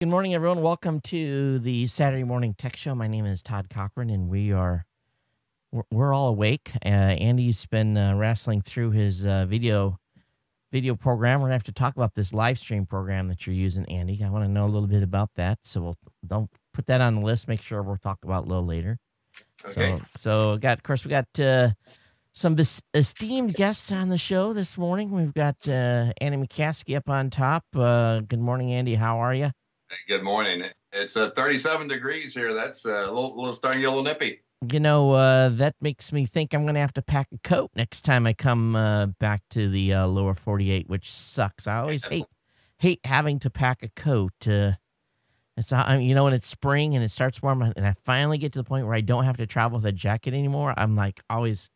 Good morning, everyone. Welcome to the Saturday Morning Tech Show. My name is Todd Cochran, and we're all awake. Andy's been wrestling through his video program. We're gonna have to talk about this live stream program that you're using, Andy. I want to know a little bit about that, so we'll don't put that on the list. Make sure we'll talk about it a little later. Okay. So we got some esteemed guests on the show this morning. We've got Andy McCaskey up on top. Good morning, Andy. How are you? Good morning. It's 37 degrees here. That's a little starting to get a little nippy. You know, that makes me think I'm going to have to pack a coat next time I come back to the lower 48, which sucks. I always hate having to pack a coat. When it's spring and it starts warm and I finally get to the point where I don't have to travel with a jacket anymore, I'm like always,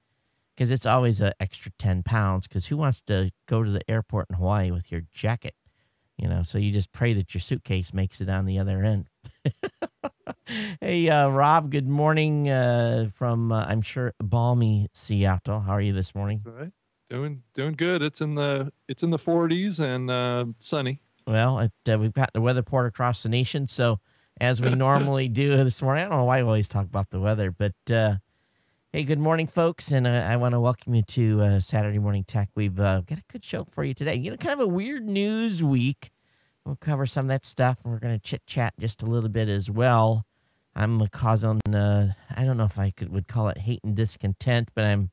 because it's always an extra 10 pounds, because who wants to go to the airport in Hawaii with your jacket? So you just pray that your suitcase makes it on the other end. Hey, Rob, good morning from, I'm sure, balmy Seattle. How are you this morning? That's right. Doing good. It's in the 40s and sunny. Well, we've got the weather report across the nation. So as we normally do this morning, I don't know why we always talk about the weather, but hey, good morning, folks. And I want to welcome you to Saturday Morning Tech. We've got a good show for you today. Kind of a weird news week. We'll cover some of that stuff, and we're going to chit-chat just a little bit as well. I'm causing, I don't know if I would call it hate and discontent, but I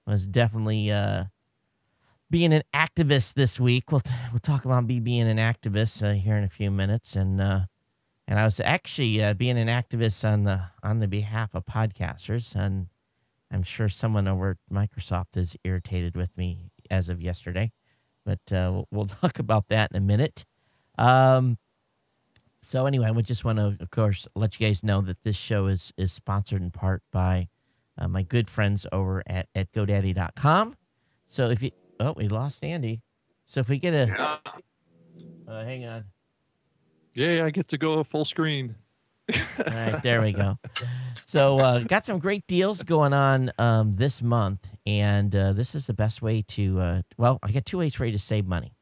was definitely being an activist this week. We'll talk about me being an activist here in a few minutes, and I was actually being an activist on the behalf of podcasters, and I'm sure someone over at Microsoft is irritated with me as of yesterday, but we'll talk about that in a minute. So anyway, we just want to, of course, let you guys know that this show is sponsored in part by my good friends over at GoDaddy.com. So if you, we lost Andy. So if we get hang on. Yeah, I get to go full screen. All right, there we go. So got some great deals going on this month, and this is the best way to, I got two ways for you to save money.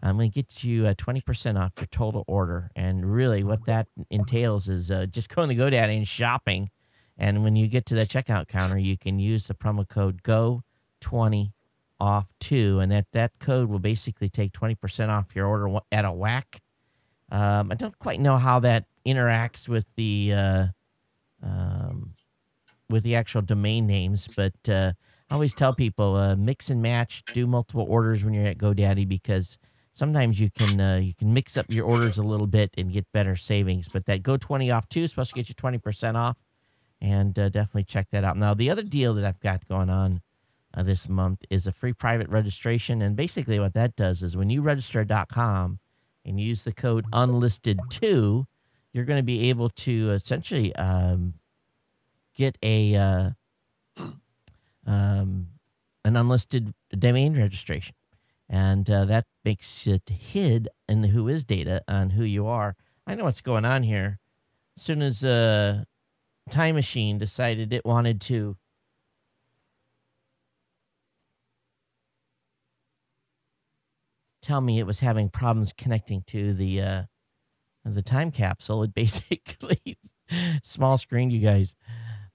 I'm going to get you 20% off your total order. And really what that entails is just going to GoDaddy and shopping. And when you get to the checkout counter, you can use the promo code GO20OFF2. And that code will basically take 20% off your order at a whack. I don't quite know how that interacts with the actual domain names, but I always tell people mix and match, do multiple orders when you're at GoDaddy, because sometimes you can mix up your orders a little bit and get better savings. But that Go20OFF2 is supposed to get you 20% off, and definitely check that out. Now, the other deal that I've got going on this month is a free private registration, and basically what that does is when you register at .com and use the code UNLISTED2, you're going to be able to essentially get an unlisted domain registration. And that makes it hid in the Whois data on who you are. I know what's going on here. As soon as Time Machine decided it wanted to tell me it was having problems connecting to the time capsule, it basically small screen, you guys.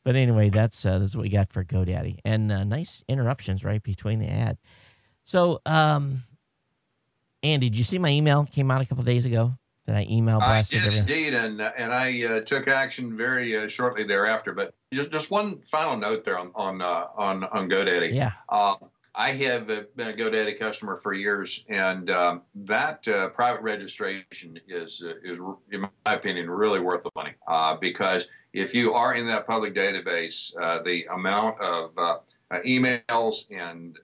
But anyway, that's what we got for GoDaddy. And nice interruptions right between the ad. So, Andy, did you see my email came out a couple of days ago? Did I email blasted I did everyone? indeed, and I took action very shortly thereafter. But just one final note there on GoDaddy. Yeah. I have been a GoDaddy customer for years, and that private registration is, in my opinion, really worth the money. Because if you are in that public database, the amount of emails and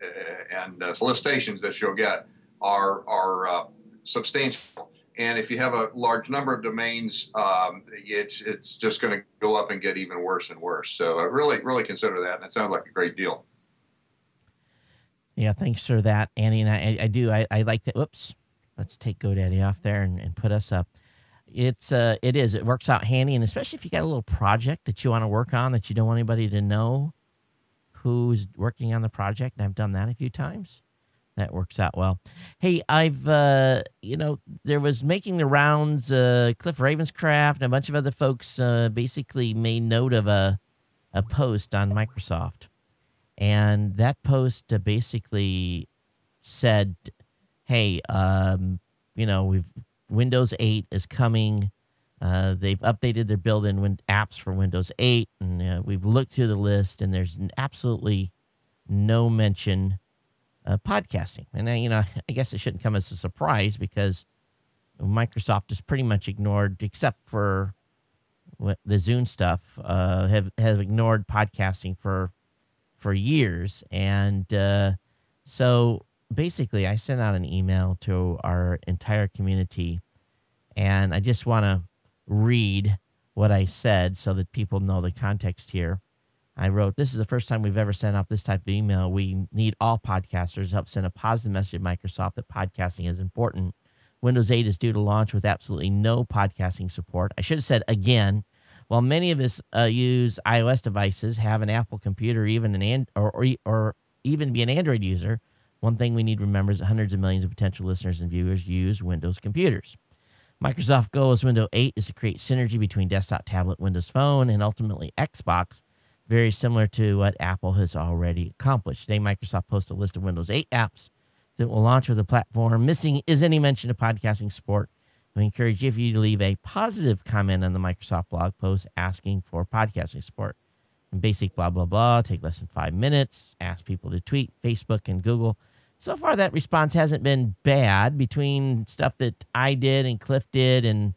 solicitations that you'll get are substantial. And if you have a large number of domains, it's just going to go up and get even worse and worse. So really consider that, and it sounds like a great deal. Yeah, thanks for that, Andy. And I like that. Whoops, let's take GoDaddy off there and put us up. It works out handy, and especially if you got a little project that you want to work on that you don't want anybody to know who's working on the project. And I've done that a few times. That works out well. Hey, I've there was making the rounds. Cliff Ravenscraft and a bunch of other folks basically made note of a post on Microsoft, and that post basically said, "Hey, we've Windows 8 is coming. They've updated their built-in apps for Windows 8, and we've looked through the list, and there's absolutely no mention of podcasting." And I guess it shouldn't come as a surprise because Microsoft is pretty much ignored, except for the Zune stuff, have ignored podcasting for years. And so basically, I sent out an email to our entire community, and I just want to read what I said so that people know the context here. I wrote, "This is the first time we've ever sent out this type of email. We need all podcasters to help send a positive message to Microsoft that podcasting is important. Windows 8 is due to launch with absolutely no podcasting support." I should have said again, while many of us use iOS devices, have an Apple computer, even or even be an Android user, one thing we need to remember is that hundreds of millions of potential listeners and viewers use Windows computers. Microsoft goal as Windows 8 is to create synergy between desktop, tablet, Windows Phone, and ultimately Xbox, very similar to what Apple has already accomplished. Today, Microsoft posted a list of Windows 8 apps that will launch with the platform. Missing is any mention of podcasting support. We encourage you to leave a positive comment on the Microsoft blog post asking for podcasting support. And basic blah, blah, blah, take less than 5 minutes, ask people to tweet, Facebook, and Google. So far, that response hasn't been bad. Between stuff that I did and Cliff did and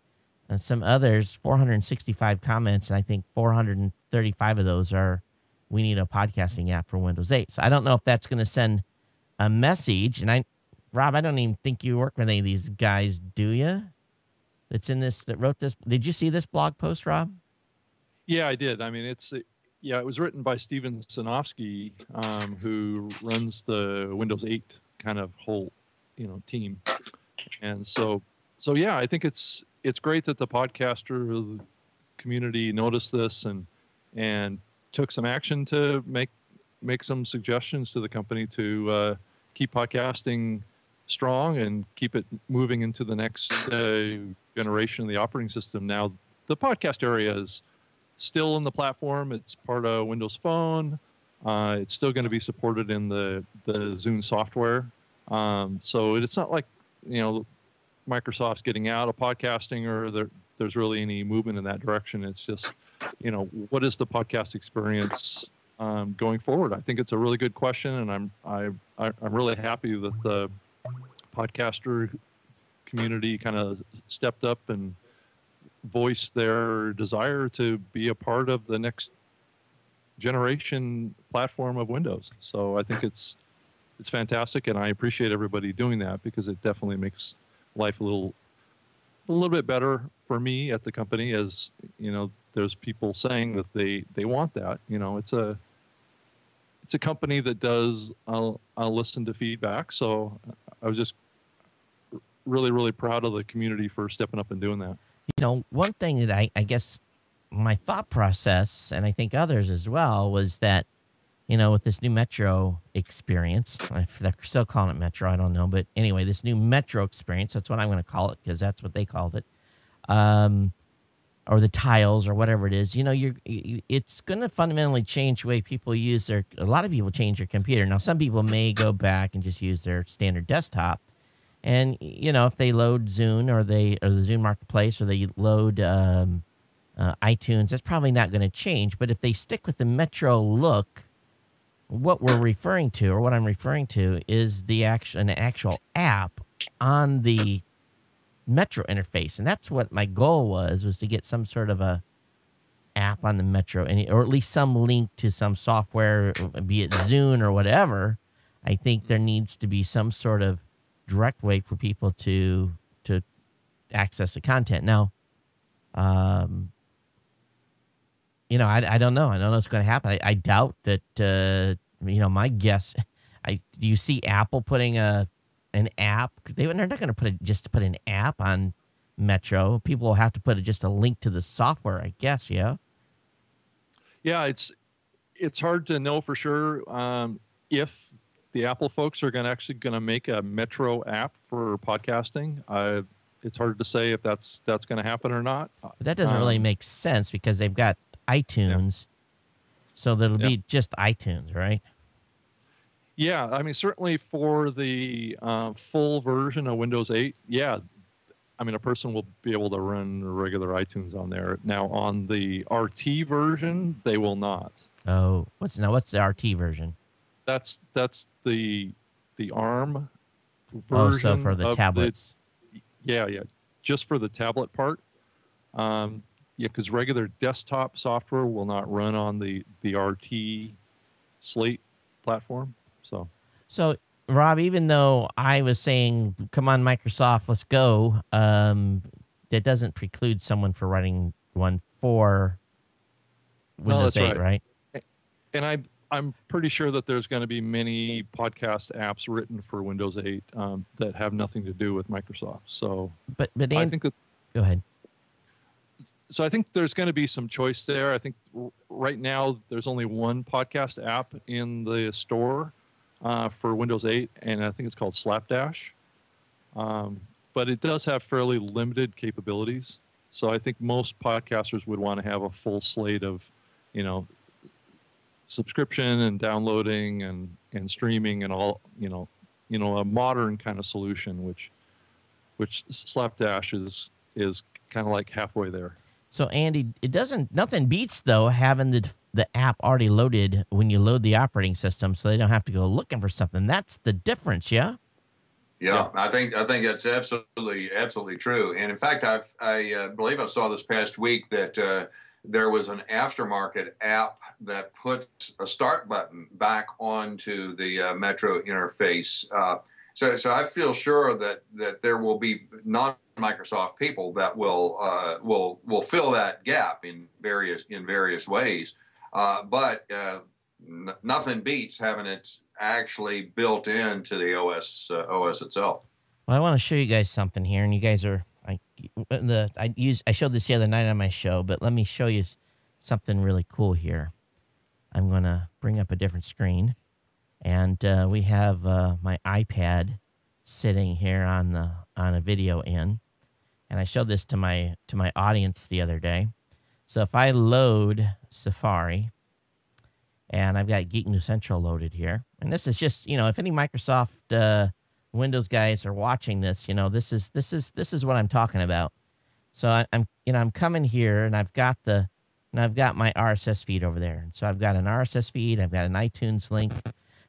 some others, 465 comments, and I think 435 of those are, we need a podcasting app for Windows 8. So I don't know if that's going to send a message. And Rob, I don't even think you work with any of these guys, do you? That wrote this. Did you see this blog post, Rob? Yeah, I did. I mean, it was written by Steven Sinofsky, who runs the Windows 8 kind of whole, team. And so yeah, I think it's great that the podcaster community noticed this and took some action to make some suggestions to the company to keep podcasting strong and keep it moving into the next generation of the operating system. Now, the podcast area is still in the platform. It's part of Windows Phone. It's still going to be supported in the Zune software. So it's not like, Microsoft's getting out of podcasting or there's really any movement in that direction. It's just, what is the podcast experience going forward? I think it's a really good question, and I'm really happy that the podcaster community kind of stepped up and voiced their desire to be a part of the next generation platform of Windows. So I think it's fantastic, and I appreciate everybody doing that because it definitely makes life a little bit better for me at the company. As there's people saying that they want that. It's a company that does I'll listen to feedback. So I was just really, really proud of the community for stepping up and doing that. One thing that I guess my thought process, and I think others as well, was that, with this new Metro experience, if they're still calling it Metro, I don't know. But anyway, this new Metro experience, that's what I'm going to call it because that's what they called it, or the tiles or whatever it is, it's going to fundamentally change the way people use a lot of people change their computer. Now, some people may go back and just use their standard desktop. And, if they load Zune or the Zune Marketplace or they load iTunes, that's probably not going to change. But if they stick with the Metro look, what I'm referring to is an actual app on the Metro interface. And that's what my goal was to get some sort of a app on the Metro, or at least some link to some software, be it Zune or whatever. I think there needs to be some sort of direct way for people to access the content. Now, I don't know. I don't know what's going to happen. I doubt that, my guess, do you see Apple putting an app? They're not going to put an app on Metro. People will have to put just a link to the software, I guess, yeah? Yeah, it's hard to know for sure if the Apple folks are actually going to make a Metro app for podcasting. It's hard to say if that's going to happen or not. But that doesn't really make sense because they've got iTunes, so that'll be just iTunes, right? Yeah, I mean, certainly for the full version of Windows 8, yeah, I mean, a person will be able to run regular iTunes on there. Now, on the RT version, they will not. Oh, what's the RT version? That's the ARM version. Oh, so for the tablets. Yeah, just for the tablet part. Yeah, because regular desktop software will not run on the RT Slate platform. So, Rob, even though I was saying, come on, Microsoft, let's go, that doesn't preclude someone from writing one for Windows 8, right? And I'm pretty sure that there's going to be many podcast apps written for Windows 8 that have nothing to do with Microsoft. So, but I think that. Go ahead. So I think there's going to be some choice there. I think right now there's only one podcast app in the store for Windows 8, and I think it's called Slapdash. But it does have fairly limited capabilities. So I think most podcasters would want to have a full slate of, subscription and downloading and streaming and all, a modern kind of solution, which Slapdash is kind of like halfway there. So Andy, nothing beats though having the app already loaded when you load the operating system, so they don't have to go looking for something. That's the difference, yeah. Yeah, I think that's absolutely true. And in fact, I believe I saw this past week that there was an aftermarket app that puts a start button back onto the Metro interface. So I feel sure that there will be non-Microsoft people that will fill that gap in various ways. But nothing beats having it actually built into the OS itself. Well, I want to show you guys something here, and you guys are I showed this the other night on my show, but let me show you something really cool here. I'm going to bring up a different screen, and we have my iPad sitting here on a video in, and I showed this to my audience the other day. So if I load Safari, and I've got Geek News Central loaded here, and this is just if any Microsoft Windows guys are watching this, this is what I'm talking about. So I'm coming here, and I've got my RSS feed over there. So I've got an RSS feed, I've got an iTunes link.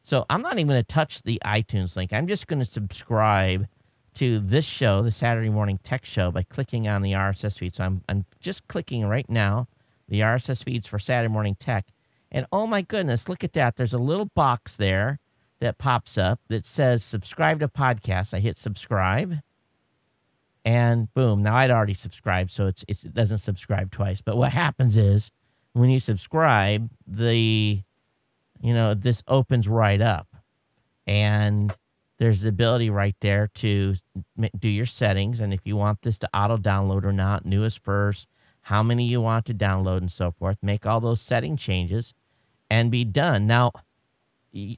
So I'm not even going to touch the iTunes link. I'm just going to subscribe to this show, the Saturday Morning Tech Show, by clicking on the RSS feed. So I'm just clicking right now the RSS feeds for Saturday Morning Tech. And oh my goodness, look at that. There's a little box there that pops up that says subscribe to podcasts. I hit subscribe, and boom, now I'd already subscribed, so it doesn't subscribe twice. But what happens is when you subscribe, this opens right up, and there's the ability right there to do your settings, and if you want this to auto download or not, newest first, how many you want to download and so forth, make all those setting changes and be done. Now,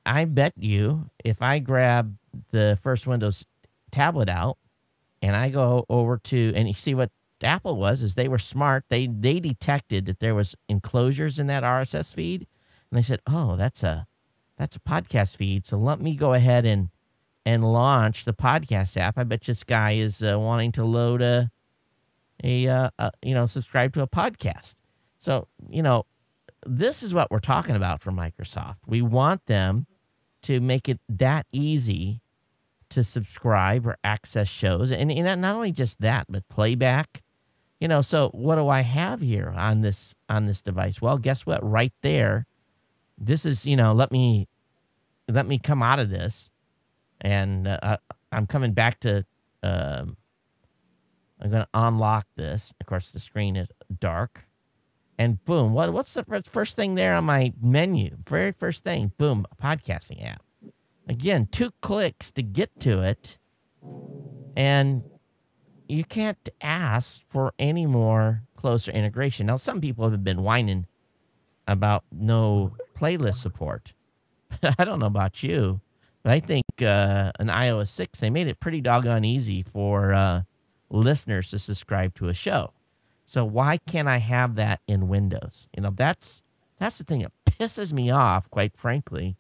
I bet you if I grab the first Windows tablet out and I go over to, and you see what Apple is they were smart. They detected that there was enclosures in that RSS feed, and they said, oh, that's a podcast feed. So let me go ahead and launch the podcast app. I bet this guy is wanting to load subscribe to a podcast. So, this is what we're talking about for Microsoft. We want them to make it that easy to subscribe or access shows. And not only just that, but playback. So what do I have here on this device? Well, guess what? Right there, this is, let me come out of this. And I'm coming back to, I'm going to unlock this. Of course, the screen is dark. And boom, what's the first thing there on my menu? Very first thing, boom, a podcasting app. Again, 2 clicks to get to it. And you can't ask for any more closer integration. Now, some people have been whining about no playlist support. I don't know about you, But I think in iOS 6, they made it pretty doggone easy for listeners to subscribe to a show. So why can't I have that in Windows? That's the thing that pisses me off, quite frankly,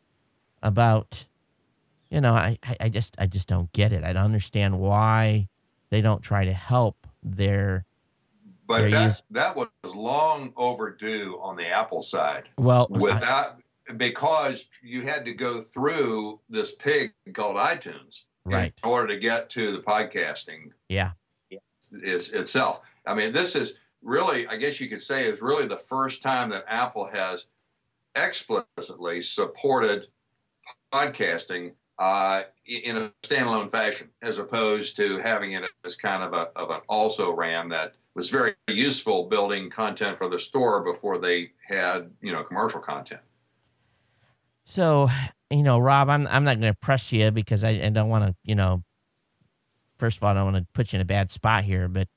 about, I just don't get it. I don't understand why they don't try to help their But use. that was long overdue on the Apple side. Well, Because you had to go through this pig called iTunes in right. order to get to the podcasting Yeah. itself. I mean, this is really, I guess you could say, is really the first time that Apple has explicitly supported podcasting in a standalone fashion, as opposed to having it as kind of an also ram that was very useful building content for the store before they had commercial content. So, Rob, I'm not going to press you because I don't want to, first of all, I don't want to put you in a bad spot here, but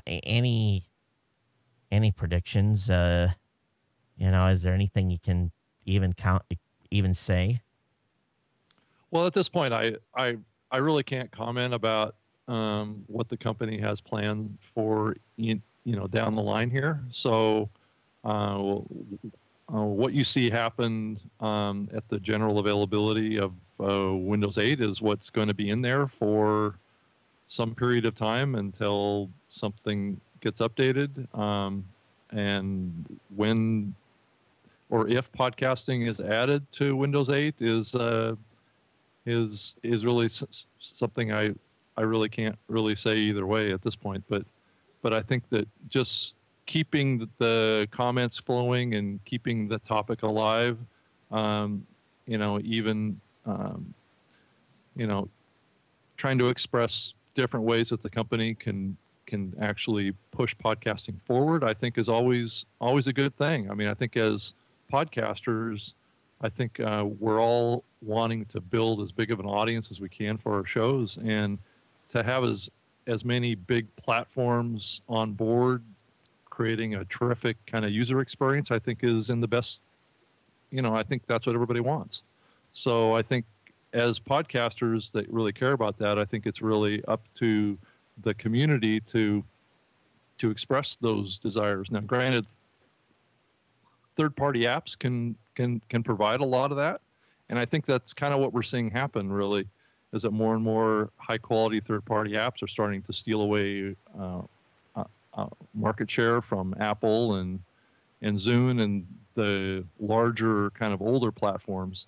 any predictions? Is there anything you can even say? Well, at this point, I really can't comment about what the company has planned for down the line here. So what you see happen at the general availability of Windows 8 is what's going to be in there for some period of time until something gets updated. And when or if podcasting is added to Windows 8 is really something I really can't really say either way at this point. But I think that just keeping the comments flowing and keeping the topic alive, even trying to express different ways that the company can actually push podcasting forward, I think is always a good thing. I mean, I think as podcasters, I think we're all wanting to build as big of an audience as we can for our shows, and to have as many big platforms on board, creating a terrific kind of user experience, I think is in the best. I think that's what everybody wants. So I think as podcasters that really care about that, I think it's really up to the community to express those desires. Now, granted, third-party apps can provide a lot of that, and I think that's kind of what we're seeing happen. Really, is that more and more high-quality third-party apps are starting to steal away market share from Apple and Zune and the larger kind of older platforms,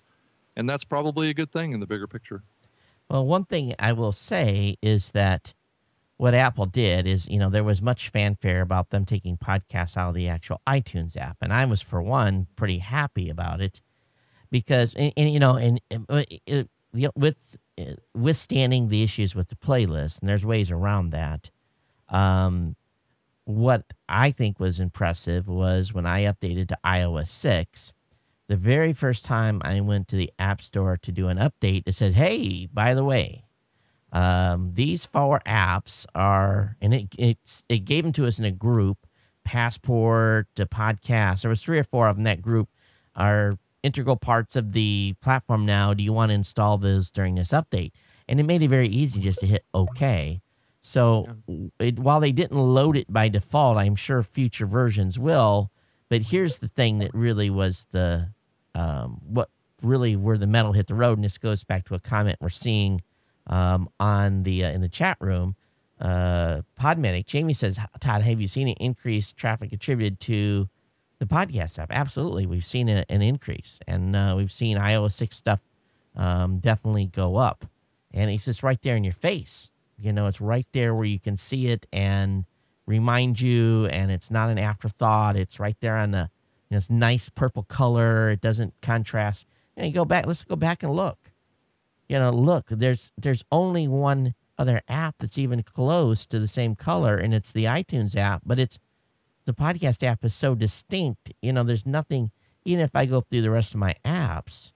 and that's probably a good thing in the bigger picture. Well, one thing I will say is that what Apple did is, there was much fanfare about them taking podcasts out of the actual iTunes app, and I was, for one, pretty happy about it because, with withstanding the issues with the playlist, and there's ways around that. What I think was impressive was when I updated to iOS 6. The very first time I went to the App Store to do an update, it said, "Hey, by the way, these 4 apps are," and it gave them to us in a group, Passport to Podcast. There was 3 or 4 of them. That group are integral parts of the platform now. Do you want to install those during this update? And it made it very easy just to hit OK. So while they didn't load it by default, I'm sure future versions will. But here's the thing that really was what really where the metal hit the road, and this goes back to a comment we're seeing on the in the chat room. Podmedic Jamie says, "Todd, have you seen an increased traffic attributed to the podcast app?" Absolutely, we've seen an increase, and we've seen iOS 6 stuff definitely go up. And it's just right there in your face. It's right there where you can see it and remind you, and it's not an afterthought. It's right there on the it's nice purple color. It doesn't contrast. You go back. Let's go back and look. Look. There's only one other app that's even close to the same color, and it's the iTunes app. But the podcast app is so distinct. There's nothing. Even if I go through the rest of my apps,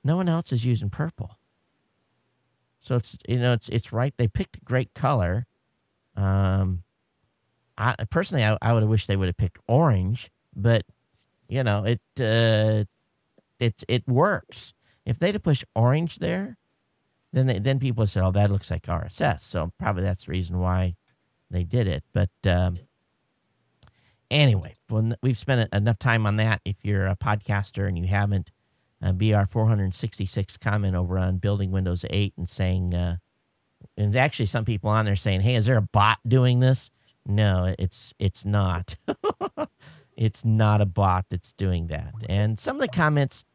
no one else is using purple. So it's right. They picked a great color. I personally, I would have wished they would have picked orange, but it works. If they'd have pushed orange there, then people said, "Oh, that looks like RSS." So probably that's the reason why they did it. But anyway, we've spent enough time on that. If you're a podcaster and you haven't, BR 466 comment over on building Windows 8 and saying, and there's actually some people on there saying, "Hey, is there a bot doing this?" No, it's not. It's not a bot that's doing that. And some of the comments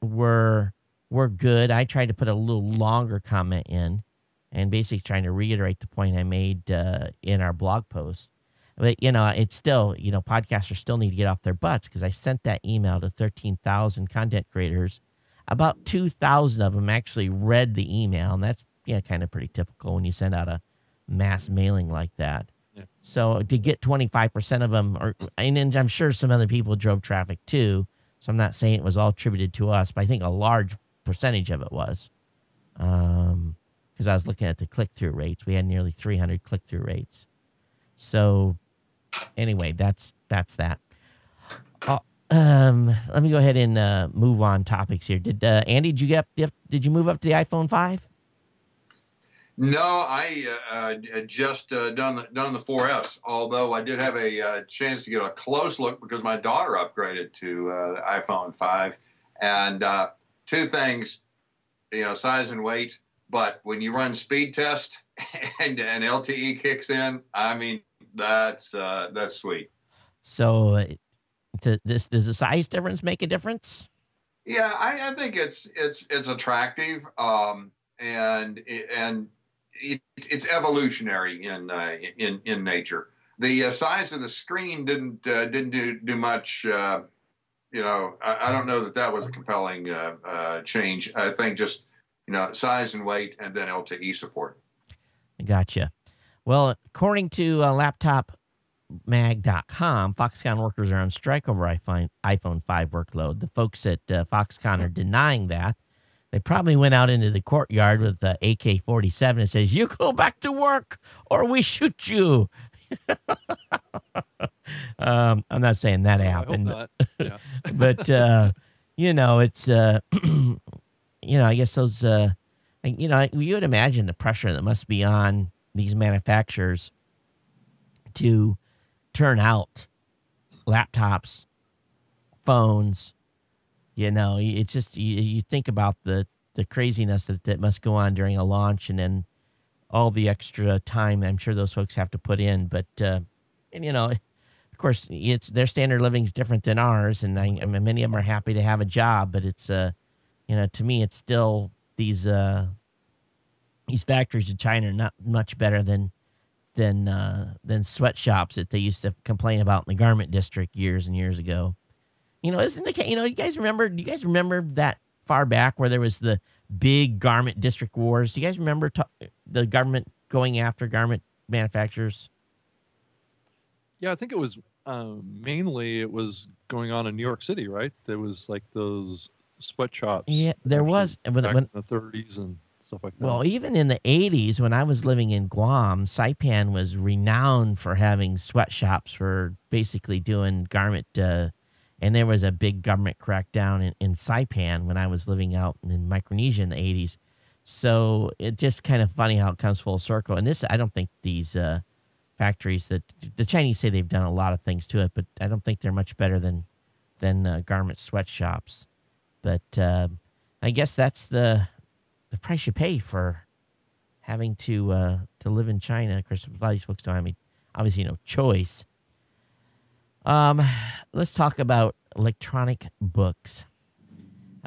were good. I tried to put a little longer comment in, and basically trying to reiterate the point I made in our blog post. But it's still, podcasters still need to get off their butts, because I sent that email to 13,000 content creators. About 2,000 of them actually read the email, and that's kind of pretty typical when you send out a mass mailing like that. Yeah. So to get 25% of them, and I'm sure some other people drove traffic too. So I'm not saying it was all attributed to us, but I think a large percentage of it was. Because I was looking at the click-through rates. We had nearly 300 click-through rates. So anyway, that's that. Let me go ahead and move on topics here. Did Andy, did you move up to the iPhone 5? No, I just done the 4S. Although I did have a chance to get a close look because my daughter upgraded to the iPhone 5, and two things, size and weight. But when you run speed test and LTE kicks in, I mean that's sweet. So does the size difference make a difference? Yeah, I think it's attractive, and it's evolutionary in nature. The size of the screen didn't do much. I don't know that was a compelling change. I think just size and weight, and then LTE support. Gotcha. Well, according to laptopmag.com, Foxconn workers are on strike over iPhone 5 workload. The folks at Foxconn are denying that. They probably went out into the courtyard with the AK-47 and says, "You go back to work or we shoot you." I'm not saying that happened. I hope not. Yeah. But, it's, I guess those, you would imagine the pressure that must be on these manufacturers to turn out laptops, phones. It's just, you think about the craziness that must go on during a launch, and then all the extra time I'm sure those folks have to put in. But, of course, their standard of living is different than ours, and I mean, many of them are happy to have a job, but it's, to me, it's still these factories in China are not much better than sweatshops that they used to complain about in the garment district years and years ago. Isn't the case? You guys remember? Do you guys remember that far back where there was the big garment district wars? Do you guys remember the government going after garment manufacturers? Yeah, I think it was mainly it was going on in New York City, right? There was like those sweatshops. Yeah, there was back in the 30s and stuff like that. Well, even in the 80s, when I was living in Guam, Saipan was renowned for having sweatshops for basically doing garment. And there was a big government crackdown in Saipan when I was living out in Micronesia in the 80s. So it's just kind of funny how it comes full circle. And I don't think these factories that the Chinese say they've done a lot of things to it, but I don't think they're much better than garment sweatshops. But I guess that's the price you pay for having to live in China. Of course, a lot of these folks don't have obviously no choice. Let's talk about electronic books.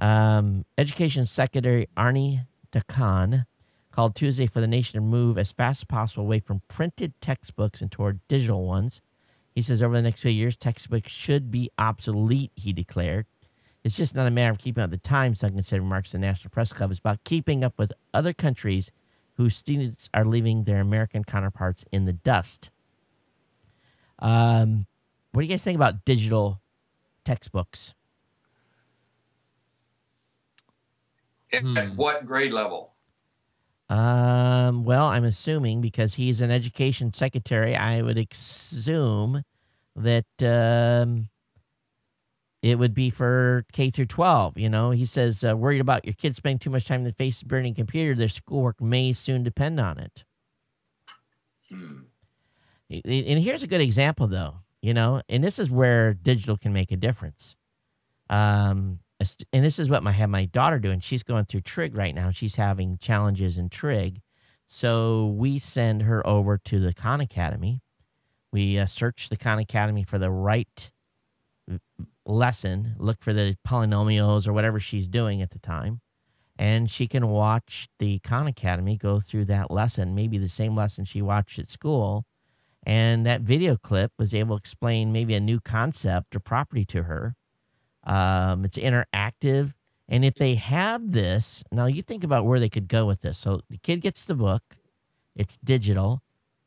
Education Secretary Arnie Dakan called Tuesday for the nation to move as fast as possible away from printed textbooks and toward digital ones. He says over the next few years, textbooks should be obsolete, he declared. It's just not a matter of keeping up with the times, Duncan said in remarks to the National Press Club. It's about keeping up with other countries whose students are leaving their American counterparts in the dust. What do you guys think about digital textbooks? At what grade level? Well, I'm assuming because he's an education secretary, I would assume that it would be for K through 12. You know, he says, worried about your kids spending too much time in the face of burning computer, their schoolwork may soon depend on it. Hmm. And here's a good example, though, you know, and this is where digital can make a difference. And this is what I have my daughter doing. She's going through trig right now. She's having challenges in trig. So we send her over to the Khan Academy. We search the Khan Academy for the right lesson, look for the polynomials or whatever she's doing at the time. And she can watch the Khan Academy go through that lesson, maybe the same lesson she watched at school. And that video clip was able to explain maybe a new concept or property to her. It's interactive. And if they have this, now you think about where they could go with this. So the kid gets the book, it's digital,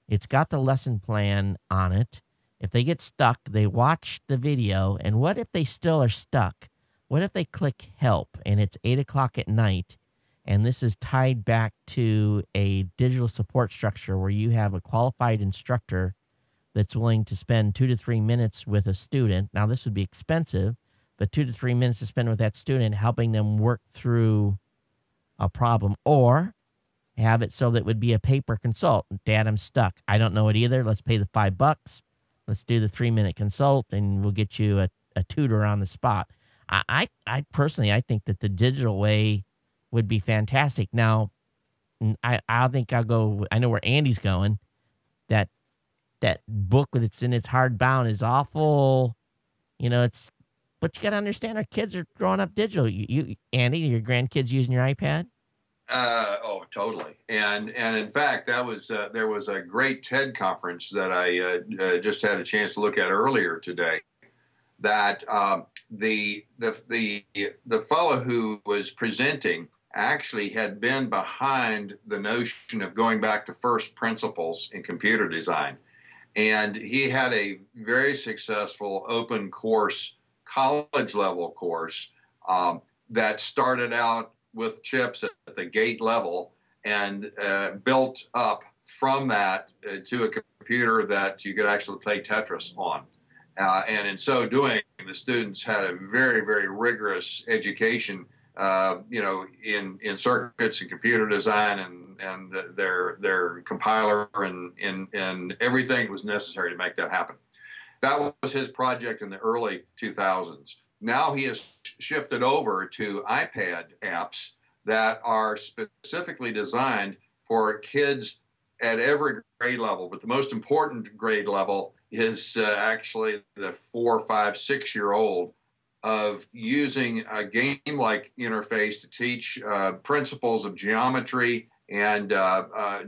it's got the lesson plan on it. If they get stuck, they watch the video. And what if they still are stuck? What if they click help and it's 8 o'clock at night? And this is tied back to a digital support structure where you have a qualified instructor that's willing to spend 2 to 3 minutes with a student. Now, this would be expensive, but 2 to 3 minutes to spend with that student, helping them work through a problem, or have it so that it would be a paper consult. Dad, I'm stuck. I don't know it either. Let's pay the $5. Let's do the 3-minute consult, and we'll get you a tutor on the spot. I personally, I think that the digital way would be fantastic. Now, I think I'll go. I know where Andy's going. That book with it's in its hardbound is awful. You know, but you got to understand our kids are growing up digital. You Andy, your grandkids using your iPad? Oh, totally. And in fact, there was a great TED conference that I just had a chance to look at earlier today. That the fellow who was presenting actually had been behind the notion of going back to first principles in computer design. And he had a very successful open course, college level course that started out with chips at the gate level and built up from that to a computer that you could actually play Tetris on. And in so doing, the students had a very, very rigorous education, in circuits and computer design and their compiler and everything that was necessary to make that happen. That was his project in the early 2000s. Now he has shifted over to iPad apps that are specifically designed for kids at every grade level, but the most important grade level is actually the 4, 5, 6-year-old, of using a game-like interface to teach principles of geometry and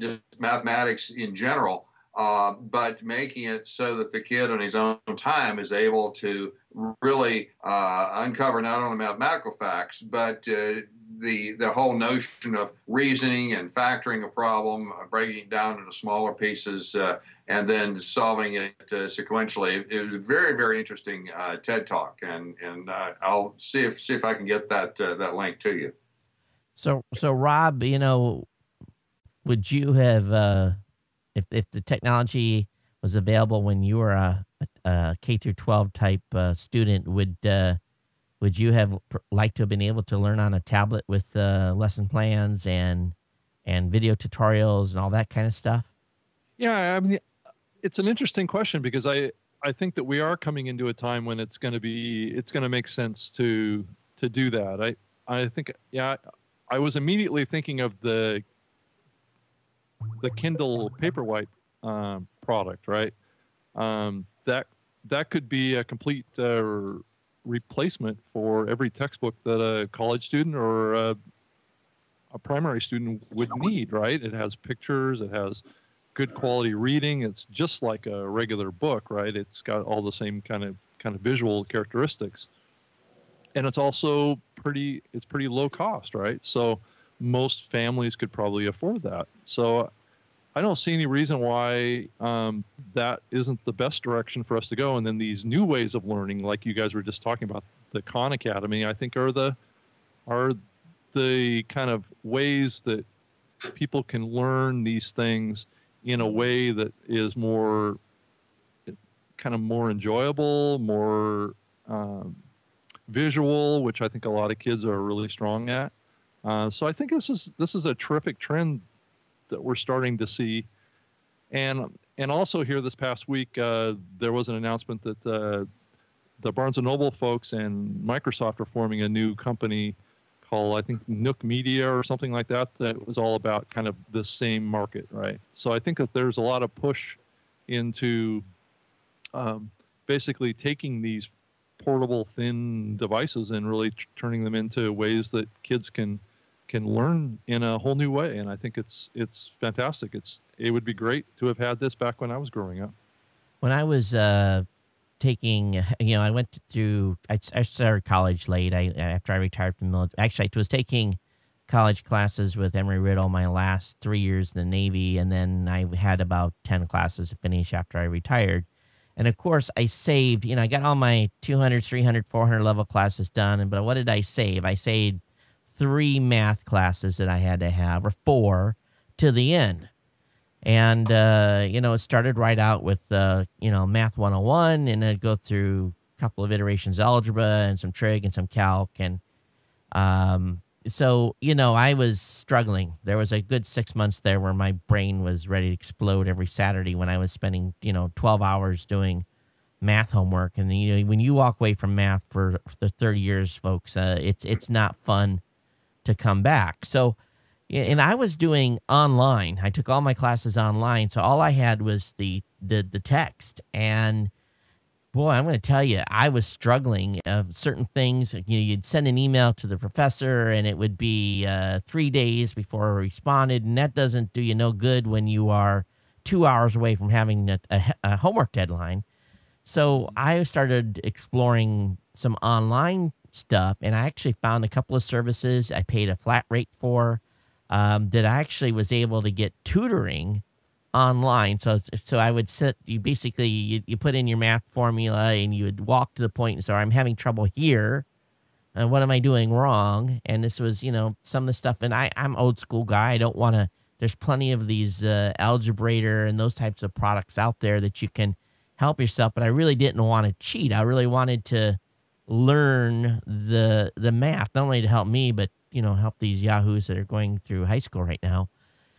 just mathematics in general, but making it so that the kid on his own time is able to really uncover not only mathematical facts, but the whole notion of reasoning and factoring a problem, breaking it down into smaller pieces, and then solving it sequentially. It was a very, very interesting TED Talk, and I'll see if I can get that link to you. So Rob, you know, would you have if the technology was available when you were a K through 12 type student, would you have liked to have been able to learn on a tablet with lesson plans and video tutorials and all that kind of stuff? Yeah, I mean, it's an interesting question because I think that we are coming into a time when it's going to make sense to do that. I think, yeah, I was immediately thinking of the Kindle Paperwhite product, right? That could be a complete replacement for every textbook that a college student or a primary student would need, right? It has pictures, it has good quality reading. It's just like a regular book, right? It's got all the same kind of visual characteristics, and it's also pretty low cost, right? So most families could probably afford that. So I don't see any reason why that isn't the best direction for us to go. And then these new ways of learning, like you guys were just talking about, the Khan Academy, I think are the kind of ways that people can learn these things in a way that is more enjoyable, more visual, which I think a lot of kids are really strong at. So I think this is a terrific trend that we're starting to see. And also here this past week, there was an announcement that the Barnes & Noble folks and Microsoft are forming a new company called, I think, Nook Media or something like that, that was all about kind of the same market, right? So I think that there's a lot of push into basically taking these portable, thin devices and really turning them into ways that kids can learn in a whole new way. And I think it's fantastic. It would be great to have had this back when I was growing up. When I was taking, I went through, I started college late. After I retired from the military. Actually, I was taking college classes with Embry-Riddle my last 3 years in the Navy, and then I had about 10 classes to finish after I retired. And of course, I saved, I got all my 200, 300, 400 level classes done. But what did I save? I saved 3 math classes that I had to have, or 4, to the end. And, it started right out with, Math 101, and I'd go through a couple of iterations of algebra and some trig and some calc. And so, I was struggling. There was a good 6 months there where my brain was ready to explode every Saturday when I was spending, 12 hours doing math homework. And, when you walk away from math for the 30 years, folks, it's not fun to come back. So, and I was doing online. I took all my classes online, so all I had was the text. And boy, I'm going to tell you, I was struggling. Certain things, you'd send an email to the professor, and it would be 3 days before I responded, and that doesn't do you no good when you are 2 hours away from having a homework deadline. So I started exploring some online stuff, and I actually found a couple of services I paid a flat rate for, that I actually was able to get tutoring online. So I would you basically, you put in your math formula, and you would walk to the point and say, I'm having trouble here. What am I doing wrong? And this was, some of the stuff, and I'm old school guy. I don't want to, there's plenty of these Algebrator and those types of products out there that you can help yourself, but I really didn't want to cheat. I really wanted to learn the math, not only to help me, but help these yahoos that are going through high school right now.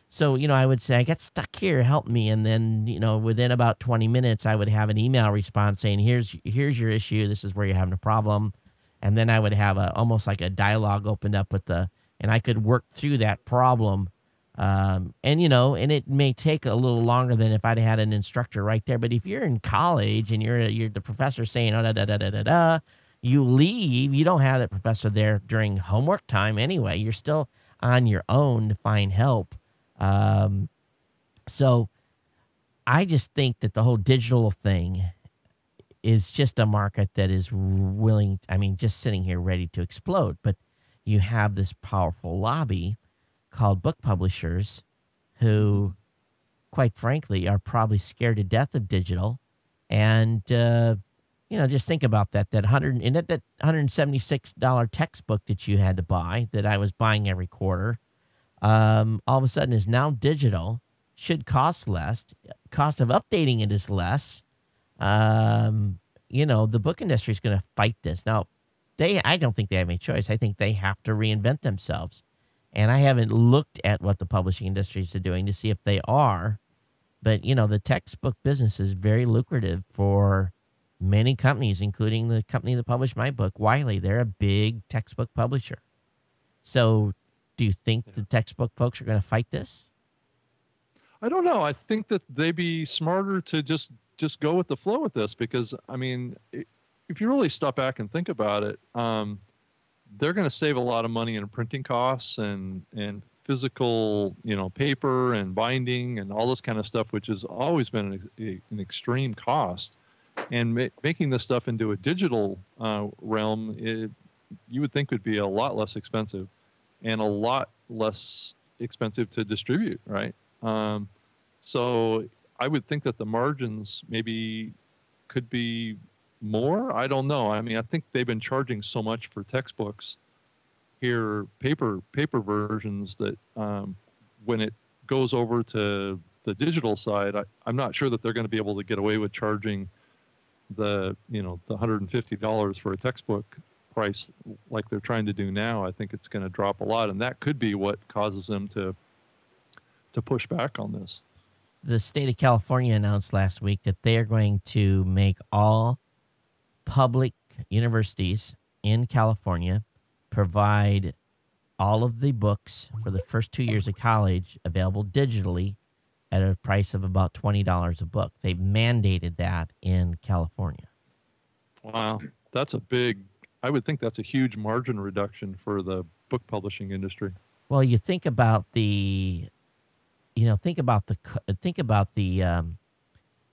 So I would say, I got stuck here, help me. And then within about 20 minutes I would have an email response saying, here's your issue, this is where you're having a problem. And then I would have almost like a dialogue opened up and I could work through that problem. And it may take a little longer than if I'd had an instructor right there. But if you're in college and you're the professor saying, oh, da, da, da, da, da, da, you leave, you don't have that professor there during homework time anyway. You're still on your own to find help. So I just think that the whole digital thing is just a market that is willing, just sitting here ready to explode. But you have this powerful lobby called book publishers who, quite frankly, are probably scared to death of digital. And, just think about that $176 textbook that you had to buy, that I was buying every quarter, all of a sudden is now digital, should cost less. Cost of updating it is less. The book industry is going to fight this. Now, I don't think they have any choice. I think they have to reinvent themselves. And I haven't looked at what the publishing industries are doing to see if they are. But, the textbook business is very lucrative for many companies, including the company that published my book, Wiley. They're a big textbook publisher. So do you think the textbook folks are going to fight this? I don't know. I think that they'd be smarter to just go with the flow with this, because, if you really step back and think about it, they're going to save a lot of money in printing costs and physical, paper and binding and all this kind of stuff, which has always been an extreme cost. And making this stuff into a digital realm, you would think would be a lot less expensive and a lot less expensive to distribute, right? So I would think that the margins maybe could be more. I don't know. I think they've been charging so much for textbooks here, paper versions, that when it goes over to the digital side, I'm not sure that they're going to be able to get away with charging the $150 for a textbook price like they're trying to do now, I think it's going to drop a lot, and that could be what causes them to push back on this. The state of California announced last week that they are going to make all public universities in California provide all of the books for the first 2 years of college available digitally at a price of about $20 a book. They've mandated that in California. Wow, that's I would think that's a huge margin reduction for the book publishing industry. Well, you think about the, think about the,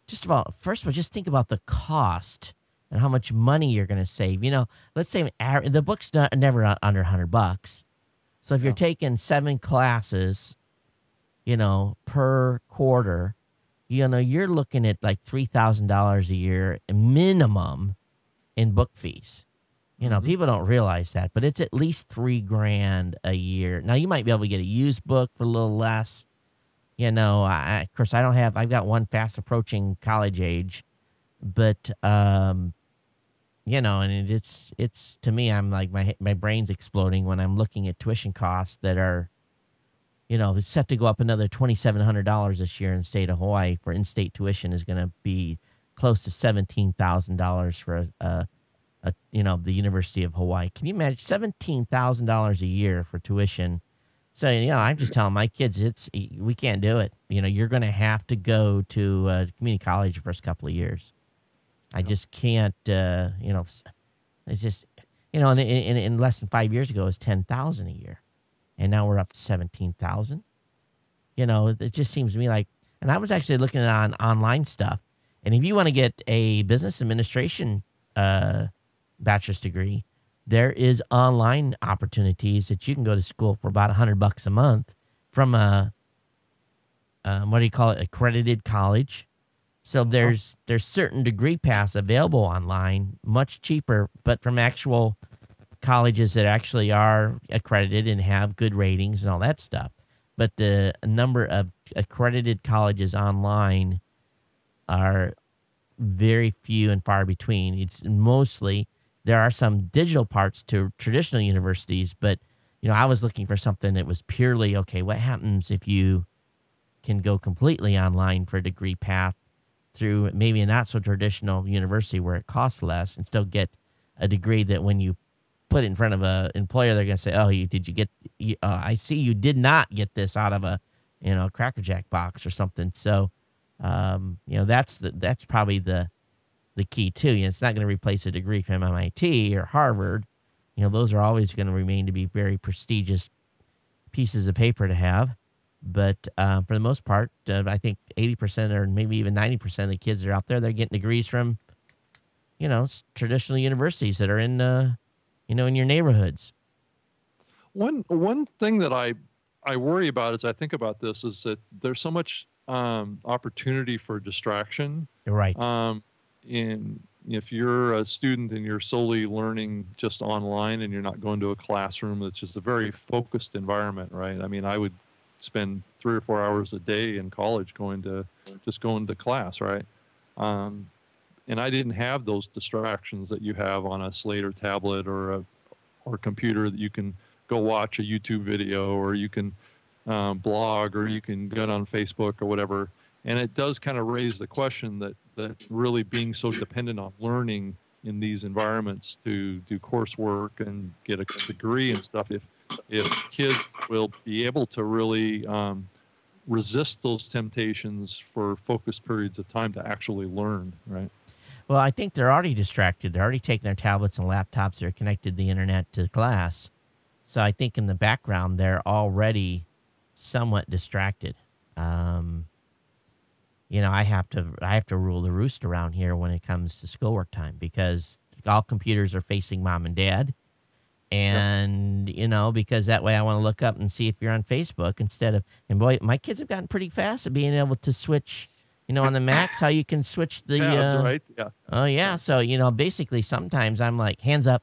first of all, just think about the cost and how much money you're going to save. Let's say the book's never under $100. So if you're taking 7 classes, per quarter, you're looking at like $3,000 a year minimum in book fees. People don't realize that, but it's at least $3,000 a year. Now you might be able to get a used book for a little less. Of course I've got one fast approaching college age, but, and it's to me, I'm like, my brain's exploding when I'm looking at tuition costs that are, it's set to go up another $2,700 this year in the state of Hawaii for in-state tuition is going to be close to $17,000 for the University of Hawaii. Can you imagine $17,000 a year for tuition? So, I'm just telling my kids, we can't do it. You're going to have to go to community college the first couple of years. I just can't, it's just, in less than 5 years ago, it was $10,000 a year. And now we're up to 17,000. It just seems to me like, and I was actually looking at online stuff. And if you want to get a business administration bachelor's degree, there is online opportunities that you can go to school for about $100 a month from accredited college. So there's certain degree paths available online, much cheaper, but from actual colleges that actually are accredited and have good ratings and all that stuff. But the number of accredited colleges online are very few and far between. It's mostly, there are some digital parts to traditional universities, but I was looking for something that was purely, okay, what happens if you can go completely online for a degree path through maybe a not so traditional university where it costs less and still get a degree that when you put it in front of an employer, they're going to say, oh, I see you did not get this out of a, Cracker Jack box or something. So, that's probably the key too. It's not going to replace a degree from MIT or Harvard. Those are always going to remain to be very prestigious pieces of paper to have. But for the most part, I think 80% or maybe even 90% of the kids that are out there, they're getting degrees from, traditional universities that are in, in your neighborhoods. One thing that I worry about as I think about this is that there's so much opportunity for distraction. Right. If you're a student and you're solely learning just online and you're not going to a classroom, that's just a very focused environment, right? I mean, I would spend 3 or 4 hours a day in college going to class, right? And I didn't have those distractions that you have on a slate or tablet or a computer that you can go watch a YouTube video or you can blog or you can get on Facebook or whatever. And it does kind of raise the question that really being so dependent on learning in these environments to do coursework and get a degree and stuff, if kids will be able to really resist those temptations for focused periods of time to actually learn, right? Well, I think they're already distracted. They're already taking their tablets and laptops that are connected to the internet to class. So I think in the background, they're already somewhat distracted. I have to rule the roost around here when it comes to schoolwork time because all computers are facing mom and dad. And, because that way I want to look up and see if you're on Facebook instead of, and boy, my kids have gotten pretty fast at being able to switch, on the Macs, how you can switch the, tabs, right? Yeah. Oh yeah. So, basically sometimes I'm like, hands up,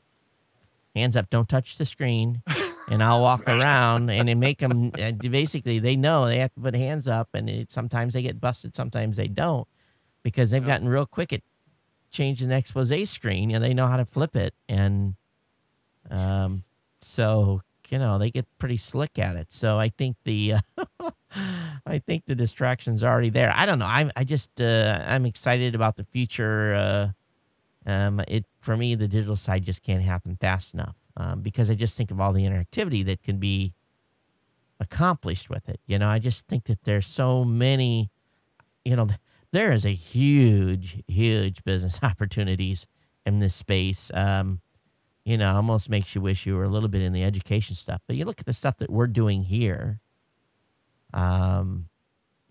don't touch the screen. And I'll walk around and then make them, basically they know they have to put hands up and sometimes they get busted, sometimes they don't because they've gotten real quick at changing the expose screen and they know how to flip it. And So they get pretty slick at it. So I think the I think the distraction's already there. I don't know. I'm excited about the future. It for me, the digital side just can't happen fast enough, because I just think of all the interactivity that can be accomplished with it. I just think that there's so many. There is a huge, huge business opportunities in this space. Almost makes you wish you were a little bit in the education stuff. But you look at the stuff that we're doing here. Um,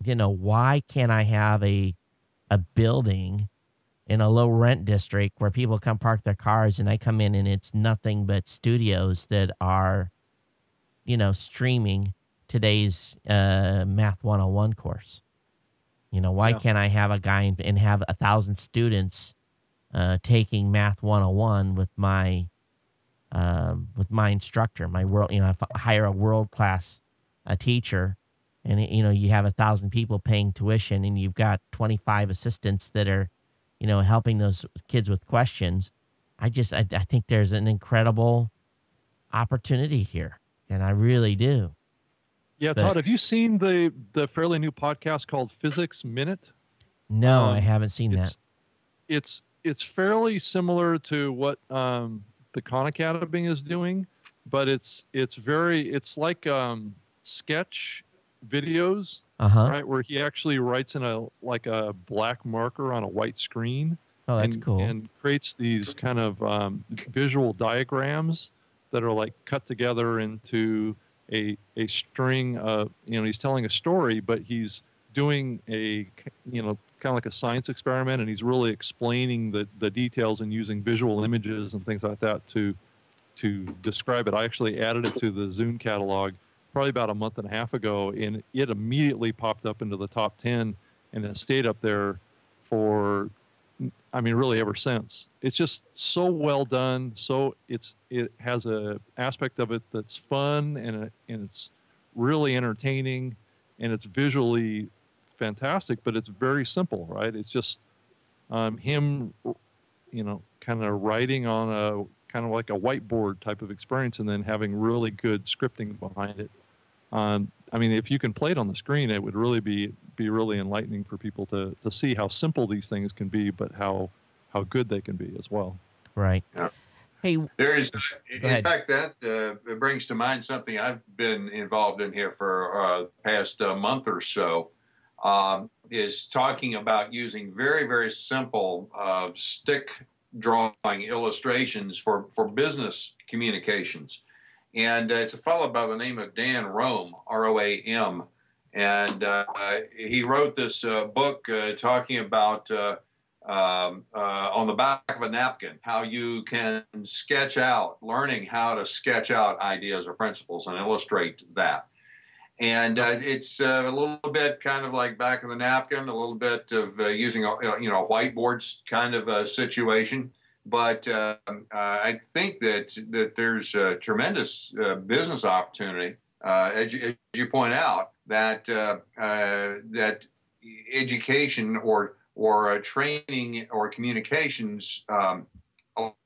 why can't I have a building in a low rent district where people come park their cars and I come in and it's nothing but studios that are, streaming today's Math 101 course? Why Yeah. can't I have a guy and have 1,000 students taking Math 101 with my instructor, my world, if I hire a world class teacher, and you have 1,000 people paying tuition, and you've got 25 assistants that are, helping those kids with questions. I think there's an incredible opportunity here, and I really do. Yeah, But Todd, have you seen the fairly new podcast called Physics Minute? no, I haven't seen that. It's fairly similar to what the Khan Academy is doing, but it's like sketch videos, right? Where he actually writes in a black marker on a white screen, Oh, that's and cool. and creates these kind of visual diagrams that are like cut together into a string of, he's telling a story, but he's doing kind of like a science experiment, and he's really explaining the details and using visual images and things like that to describe it. I actually added it to the Zune catalog probably about a month and a half ago, and it immediately popped up into the top 10 and has stayed up there for, I mean, really ever since. It's just so well done. So it has a aspect of it that's fun, and it's really entertaining, and it's visually fantastic, but it's very simple, right? It's just him, kind of writing on a kind of like a whiteboard type of experience, and then having really good scripting behind it. I mean, if you can play it on the screen, it would really be really enlightening for people to see how simple these things can be, but how good they can be as well. Right. Yeah. Hey, There is, go in ahead. fact, that brings to mind something I've been involved in here for the past month or so. Is talking about using very, very simple stick drawing illustrations for business communications. And it's a fellow by the name of Dan Roam, Roam. And he wrote this book talking about on the back of a napkin, how you can sketch out, learning how to sketch out ideas or principles and illustrate that. And it's a little bit kind of like back of the napkin, a little bit of using whiteboards kind of a situation. But I think that there's a tremendous business opportunity, as you point out, that that education or training or communications. A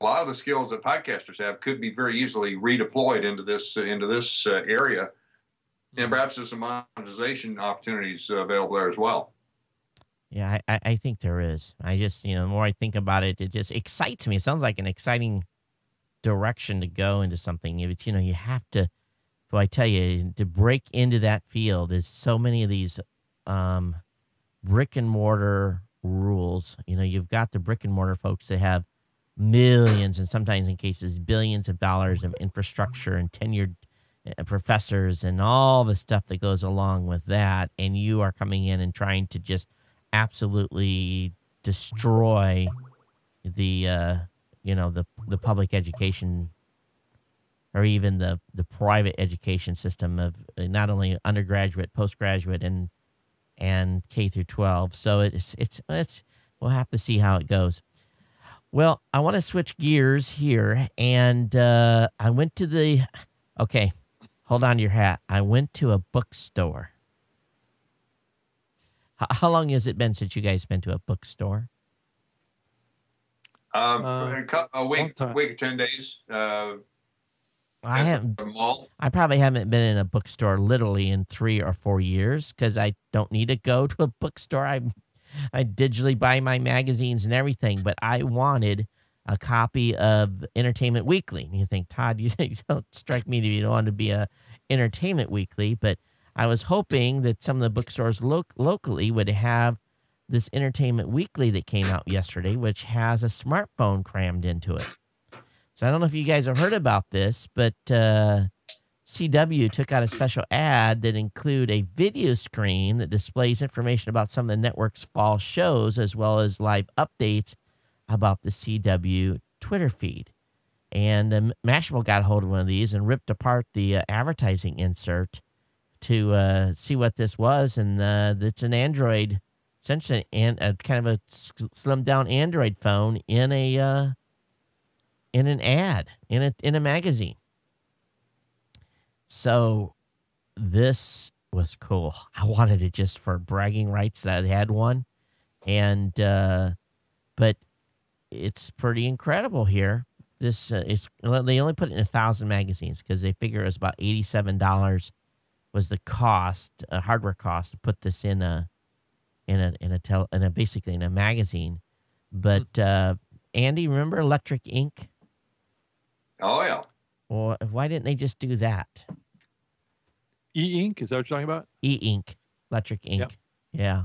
lot of the skills that podcasters have could be very easily redeployed into this area, and perhaps there's some monetization opportunities available there as well. Yeah, I think there is. I just, the more I think about it, it just excites me. It sounds like an exciting direction to go into something. But, you have to, so I tell you, to break into that field is so many of these brick and mortar rules. You've got the brick and mortar folks that have millions and sometimes in cases billions of dollars of infrastructure and tenured professors and all the stuff that goes along with that, and you are coming in and trying to just absolutely destroy the the public education, or even the private education system of not only undergraduate, postgraduate, and K through 12. So it's we'll have to see how it goes. Well, I want to switch gears here, and I went to the. Okay, hold on to your hat. I went to a bookstore. How long has it been since you guys been to a bookstore? A week, Long time. week or 10 days. I at haven't. the mall? I probably haven't been in a bookstore literally in 3 or 4 years because I don't need to go to a bookstore. I digitally buy my magazines and everything, but I wanted a copy of Entertainment Weekly. And you think, Todd, you don't strike me to be want to be a Entertainment Weekly, but I was hoping that some of the bookstores locally would have this Entertainment Weekly that came out yesterday, which has a smartphone crammed into it. So I don't know if you guys have heard about this, but CW took out a special ad that include a video screen that displays information about some of the network's fall shows as well as live updates about the CW Twitter feed. And Mashable got a hold of one of these and ripped apart the advertising insert to see what this was. And it's an Android, essentially, and kind of a slimmed down Android phone in an ad in a magazine. So this was cool. I wanted it just for bragging rights that I had one, and but it's pretty incredible here. This is they only put it in 1,000 magazines because they figure it was about $87 was the cost, hardware cost to put this in a basically in a magazine. But Andy, remember Electric Ink? Oh yeah. Well, why didn't they just do that? E-ink, is that what you're talking about? E-ink, Electric Ink. Yep. Yeah.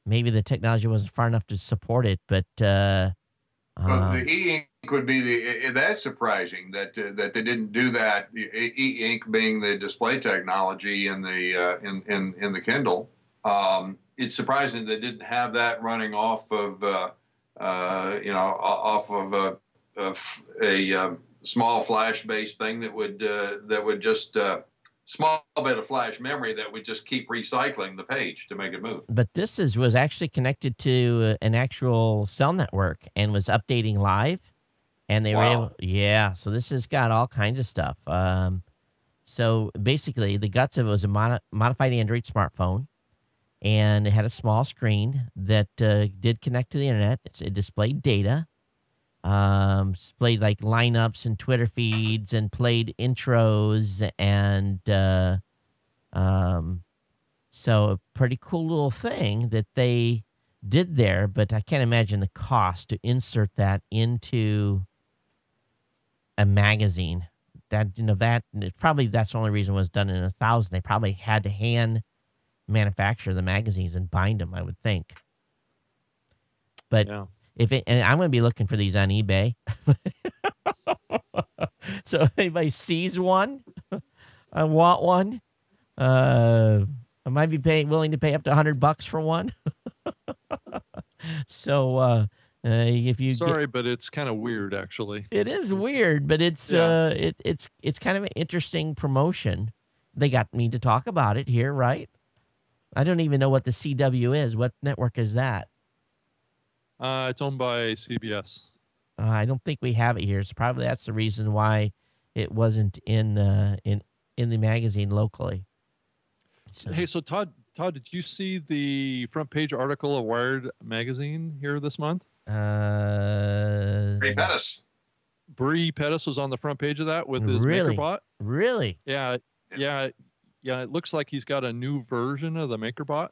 Maybe the technology wasn't far enough to support it, but Well, the e-ink would be that's surprising that that they didn't do that. E-ink being the display technology in the in the Kindle. It's surprising they didn't have that running off of off of a small flash-based thing that would just small bit of flash memory that would just keep recycling the page to make it move. but this was actually connected to an actual cell network and was updating live, and they were able. Yeah, so this has got all kinds of stuff. So basically, the guts of it was a modified Android smartphone, and it had a small screen that did connect to the internet. It displayed data. Played like lineups and Twitter feeds and played intros and so a pretty cool little thing that they did there, but I can't imagine the cost to insert that into a magazine. That that's the only reason it was done in 1,000. They probably had to hand manufacture the magazines and bind them, I would think. But Yeah. and I'm going to be looking for these on eBay. So if anybody sees one, I want one. I might be willing to pay up to $100 for one. So if you but it's kind of weird, actually. it is weird, but it's it's kind of an interesting promotion. They got me to talk about it here, right? I don't even know what the CW is. What network is that? It's owned by CBS. I don't think we have it here. So probably that's the reason why it wasn't in the magazine locally. So. Hey, so Todd, did you see the front page article of Wired magazine here this month? Ray Pettis. Bree Pettis was on the front page of that with his MakerBot. Really? Yeah. It looks like he's got a new version of the MakerBot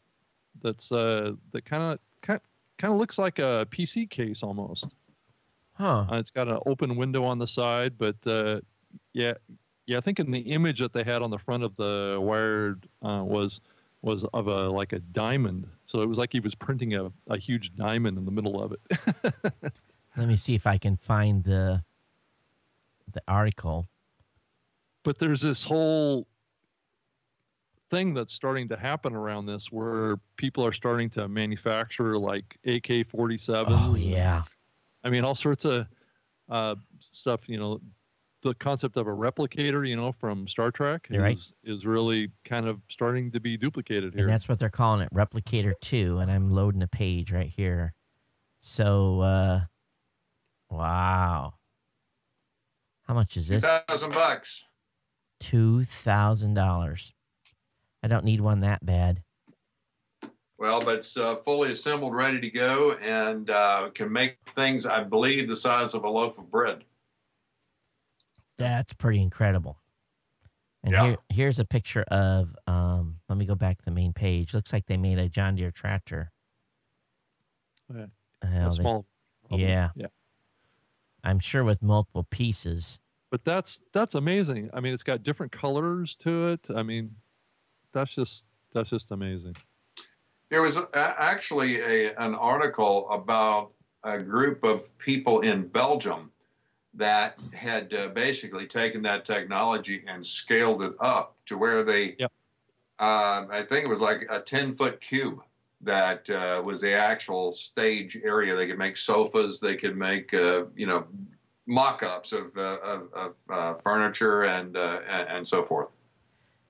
that's that kind of looks like a PC case almost. Huh. It's got an open window on the side, but I think in the image that they had on the front of the Wired was of a diamond. So it was like he was printing a huge diamond in the middle of it. Let me see if I can find the article. But there's this whole thing that's starting to happen around this where people are starting to manufacture like AK-47s. Oh, yeah. I mean, all sorts of stuff, the concept of a replicator, from Star Trek is really kind of starting to be duplicated here. And that's what they're calling it, Replicator 2, and I'm loading a page right here. So, wow. How much is this? $2,000. $2,000. I don't need one that bad. Well, but it's fully assembled, ready to go, and can make things, I believe, the size of a loaf of bread. That's pretty incredible. And Yeah. here's a picture of, let me go back to the main page. Looks like they made a John Deere tractor. Yeah. A Hell, small, probably. yeah, Yeah. I'm sure with multiple pieces. But that's amazing. I mean, it's got different colors to it. I mean, that's just amazing. There was actually an article about a group of people in Belgium that had basically taken that technology and scaled it up to where they, Yep. I think it was like a 10-foot cube that was the actual stage area. They could make sofas, they could make, mock-ups of furniture and so forth.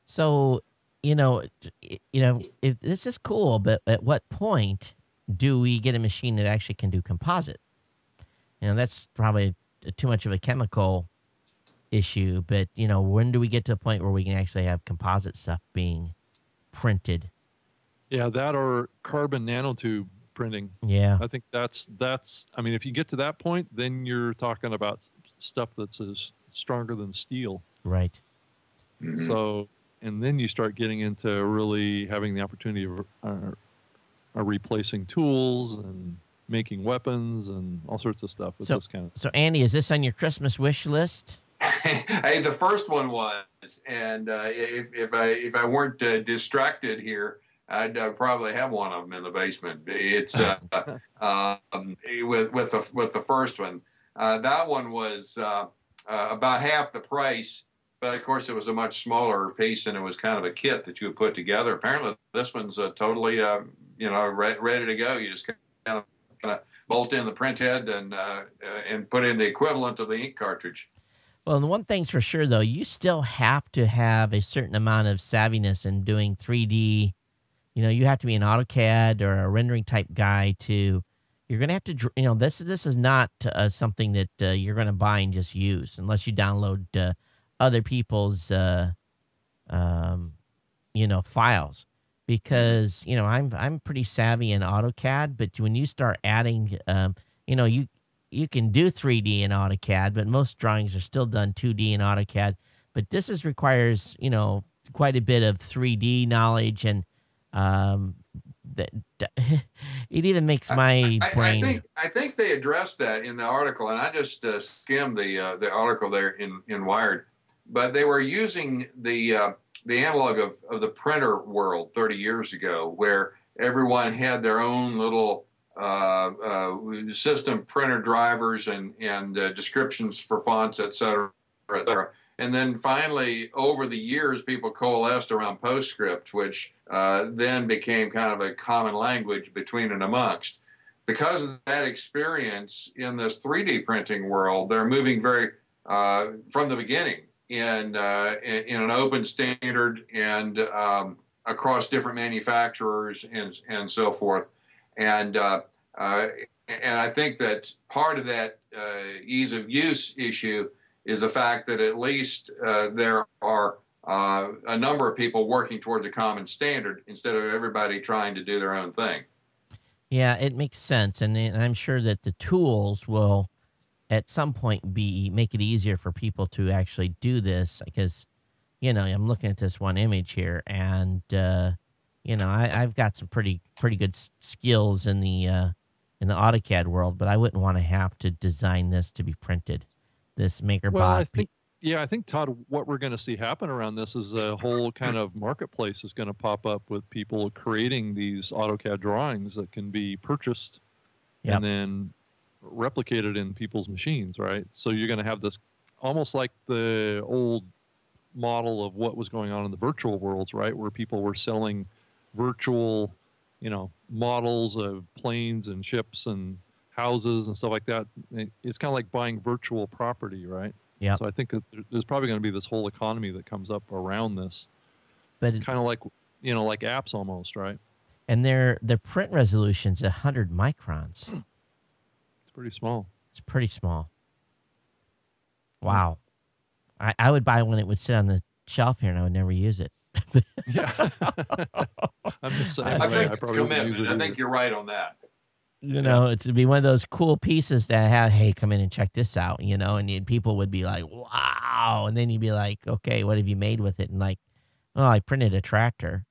So, if this is cool, but at what point do we get a machine that actually can do composite? That's probably too much of a chemical issue, but when do we get to a point where we can actually have composite stuff being printed? Yeah, that or carbon nanotube printing. Yeah, I think that's. I mean, if you get to that point, then you're talking about stuff that's as stronger than steel. right. Mhm. So, and then you start getting into really having the opportunity of replacing tools and making weapons and all sorts of stuff with this kind of. So Andy, is this on your Christmas wish list? Hey, the first one was, and if I weren't distracted here, I'd probably have one of them in the basement. It's with the first one. That one was about half the price, but of course it was a much smaller piece, and it was kind of a kit that you would put together. Apparently, this one's totally ready to go. You just kind of bolt in the print head and put in the equivalent of the ink cartridge. Well, the one thing's for sure, though, you still have to have a certain amount of savviness in doing 3D. You have to be an AutoCAD or a rendering type guy to. You're going to have to, this is not something that you're going to buy and just use unless you download other people's, files. Because I'm pretty savvy in AutoCAD, but when you start adding, you can do 3D in AutoCAD, but most drawings are still done 2D in AutoCAD. But this requires, quite a bit of 3D knowledge, and that it even makes my brain. I think they addressed that in the article, and I just skimmed the article there in Wired, but they were using the analog of the printer world 30 years ago, where everyone had their own little system printer drivers and descriptions for fonts, et cetera, et cetera. And then finally, over the years, people coalesced around PostScript, which then became kind of a common language between and amongst. Because of that experience in this 3D printing world, they're moving very from the beginning in an open standard and across different manufacturers and so forth. And I think that part of that ease of use issue is the fact that at least there are a number of people working towards a common standard instead of everybody trying to do their own thing. Yeah, it makes sense, and I'm sure that the tools will, at some point, make it easier for people to actually do this. Because, I'm looking at this one image here, and I've got some pretty good skills in the AutoCAD world, but I wouldn't want to have to design this to be printed. This MakerBot. Well, I think, Todd, what we're going to see happen around this is a whole kind of marketplace is going to pop up with people creating these AutoCAD drawings that can be purchased Yep. and then replicated in people's machines, right? So you're going to have this almost like the old model of what was going on in the virtual worlds, right? Where people were selling virtual, models of planes and ships and houses and stuff like that. It's kind of like buying virtual property, right? Yeah. So I think that there's probably going to be this whole economy that comes up around this, But kind of like like apps almost, right? And their print resolution's 100 microns. It's pretty small. It's pretty small. Wow. I would buy one that would sit on the shelf here, and I would never use it. Yeah. I'm the same way. I think I it's probably wouldn't use commitment. it I think either. you're right on that. You know, it to be one of those cool pieces that have, hey, come in and check this out, you know, and people would be like, wow. And then you'd be like, okay, what have you made with it? And like, oh, I printed a tractor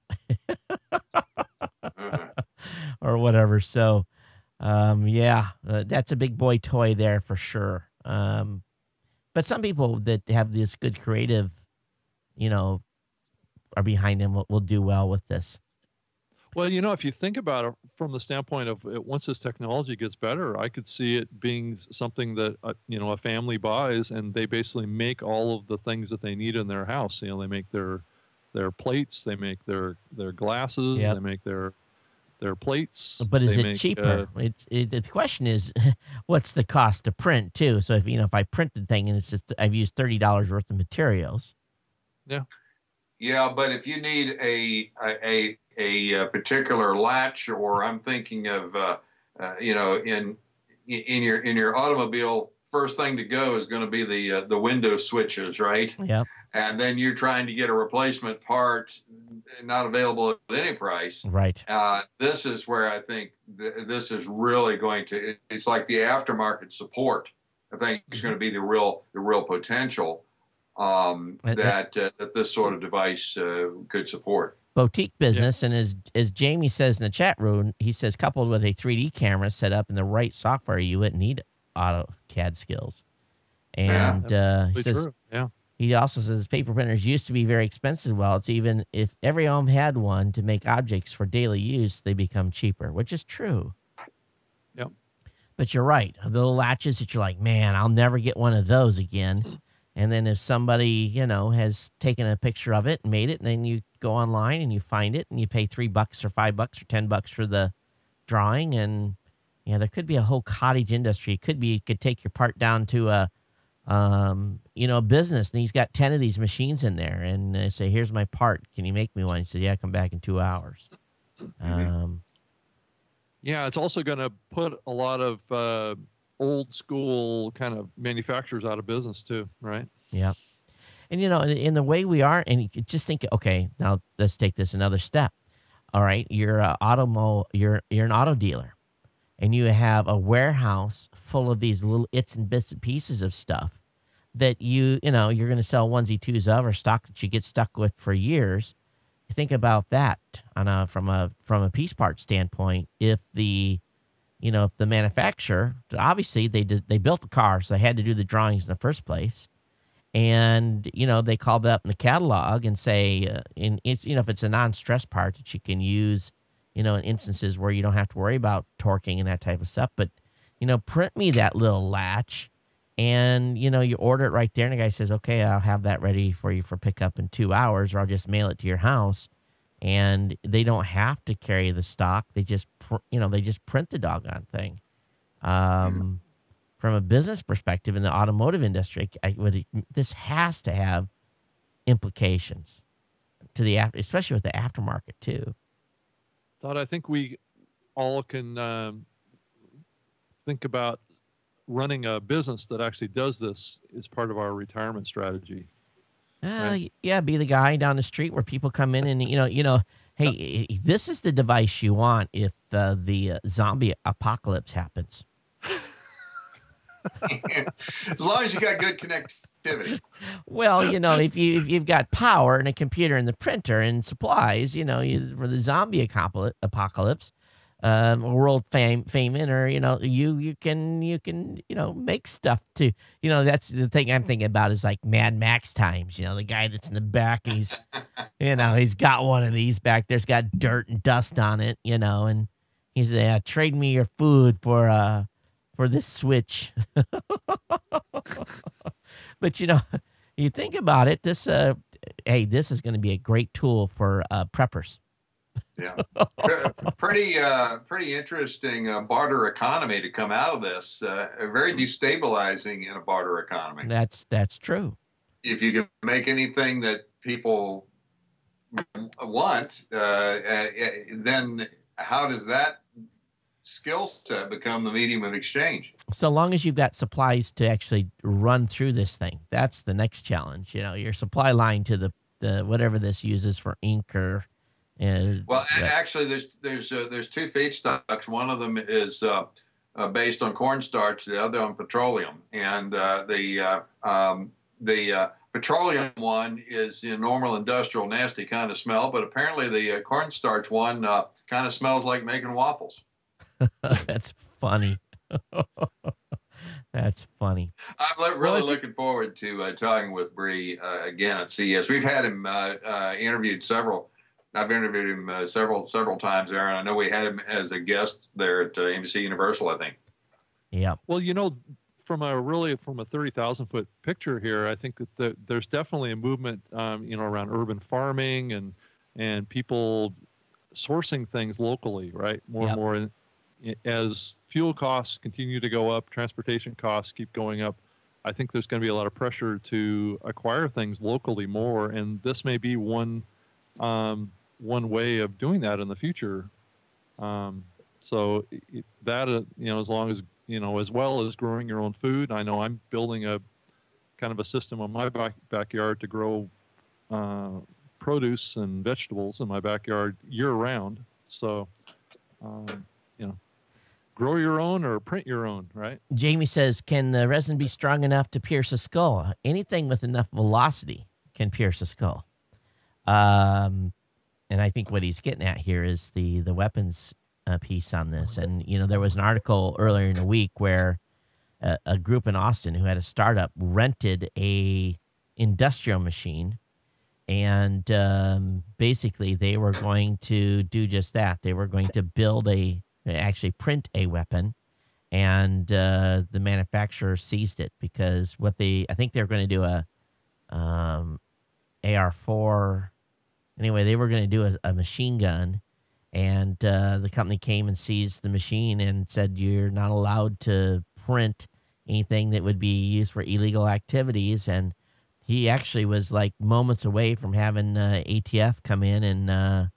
Uh-huh. or whatever. So, yeah, that's a big boy toy there for sure. But some people that have this good creative, you know, are behind them will do well with this. Well, you know, if you think about it from the standpoint of once this technology gets better, I could see it being something that you know, a family buys, and they basically make all of the things that they need in their house. You know, they make their plates, they make their glasses, Yep. they make their plates, But is they it make cheaper? The question is, what's the cost to print too? So if you know if I print the thing and it's just, I've used $30 worth of materials. yeah. Yeah, but if you need a particular latch, or I'm thinking of you know, in your automobile, first thing to go is going to be the window switches, right? Yep. And then you're trying to get a replacement part, not available at any price. Right. This is where I think this is really going to. It's like the aftermarket support. I think it's going to be the real potential that this sort of device could support. Boutique Yeah. business, and as Jamie says in the chat room, he says coupled with a 3D camera set up in the right software, you wouldn't need AutoCAD skills. Yeah. And he Absolutely says true. Yeah. he also says paper printers used to be very expensive. Well, it's even if every home had one to make objects for daily use, they become cheaper, which is true. Yep. But you're right. The little latches that you're like, man, I'll never get one of those again. And then if somebody, you know, has taken a picture of it and made it, and then you go online and you find it and you pay $3 or $5 or $10 for the drawing. And, you know, there could be a whole cottage industry. It could be, you could take your part down to a, you know, a business, and he's got 10 of these machines in there, and they say, here's my part. Can you make me one? He says, yeah, come back in 2 hours. Yeah, it's also going to put a lot of old school kind of manufacturers out of business too, right? Yeah. And, you know, in the way we are, and you could just think, okay, now let's take this another step. All right, you're you're an auto dealer, and you have a warehouse full of these little its and bits and pieces of stuff that you know, you're going to sell onesie twos of, or stock that you get stuck with for years. Think about that on from a piece part standpoint. If the if the manufacturer, obviously they built the car, so they had to do the drawings in the first place, and they call that up in the catalog and say, it's if it's a non-stress part that you can use, in instances where you don't have to worry about torquing and that type of stuff. But print me that little latch, and you order it right there, and the guy says, okay, I'll have that ready for you for pickup in 2 hours, or I'll just mail it to your house. And they don't have to carry the stock. They just, they just print the doggone thing. From a business perspective in the automotive industry, this has to have implications to the especially with the aftermarket too. Todd, I think we all can think about running a business that actually does this as part of our retirement strategy. Right. Yeah, be the guy down the street where people come in and hey, this is the device you want if the zombie apocalypse happens. As long as you got good connectivity. Well, if you've got power and a computer and the printer and supplies, for the zombie apocalypse, world famine, or you can make stuff too. That's the thing I'm thinking about is like Mad Max times. The guy that's in the back, and he's he's got one of these back there's got dirt and dust on it, and he's trade me your food for this switch. But you think about it, this this is going to be a great tool for preppers. Yeah, pretty interesting barter economy to come out of this. Very destabilizing in a barter economy. That's true. If you can make anything that people want, then how does that skill set become the medium of exchange? So long as you've got supplies to actually run through this thing, that's the next challenge. Your supply line to the whatever this uses for ink or Well, But actually, there's two feedstocks. One of them is based on cornstarch, the other on petroleum, and the petroleum one is a normal industrial nasty kind of smell, but apparently the cornstarch one kind of smells like making waffles. that's funny. That's funny. I'm Well, really if you, looking forward to talking with Bree again at CES. We've had him interviewed several. I've interviewed him several times, Aaron. I know we had him as a guest there at NBC Universal, I think. yeah, Well, from a 30,000-foot picture here, I think that there's definitely a movement, around urban farming and people sourcing things locally, right? More and yep. more, as fuel costs continue to go up, transportation costs keep going up. I think there's going to be a lot of pressure to acquire things locally more, and this may be one way of doing that in the future. So that as long as as well as growing your own food. I know I'm building a kind of a system on my backyard to grow produce and vegetables in my backyard year round. So, you know, grow your own or print your own, right? Jamie says, can the resin be strong enough to pierce a skull? Anything with enough velocity can pierce a skull. And I think what he's getting at here is the weapons piece on this. And, there was an article earlier in the week where a group in Austin who had a startup rented a industrial machine. And basically, they were going to do just that. They were going to actually print a weapon, and the manufacturer seized it because I think they were going to do a AR-4. Anyway, they were going to do a machine gun, and the company came and seized the machine and said, you're not allowed to print anything that would be used for illegal activities. And he actually was like moments away from having ATF come in and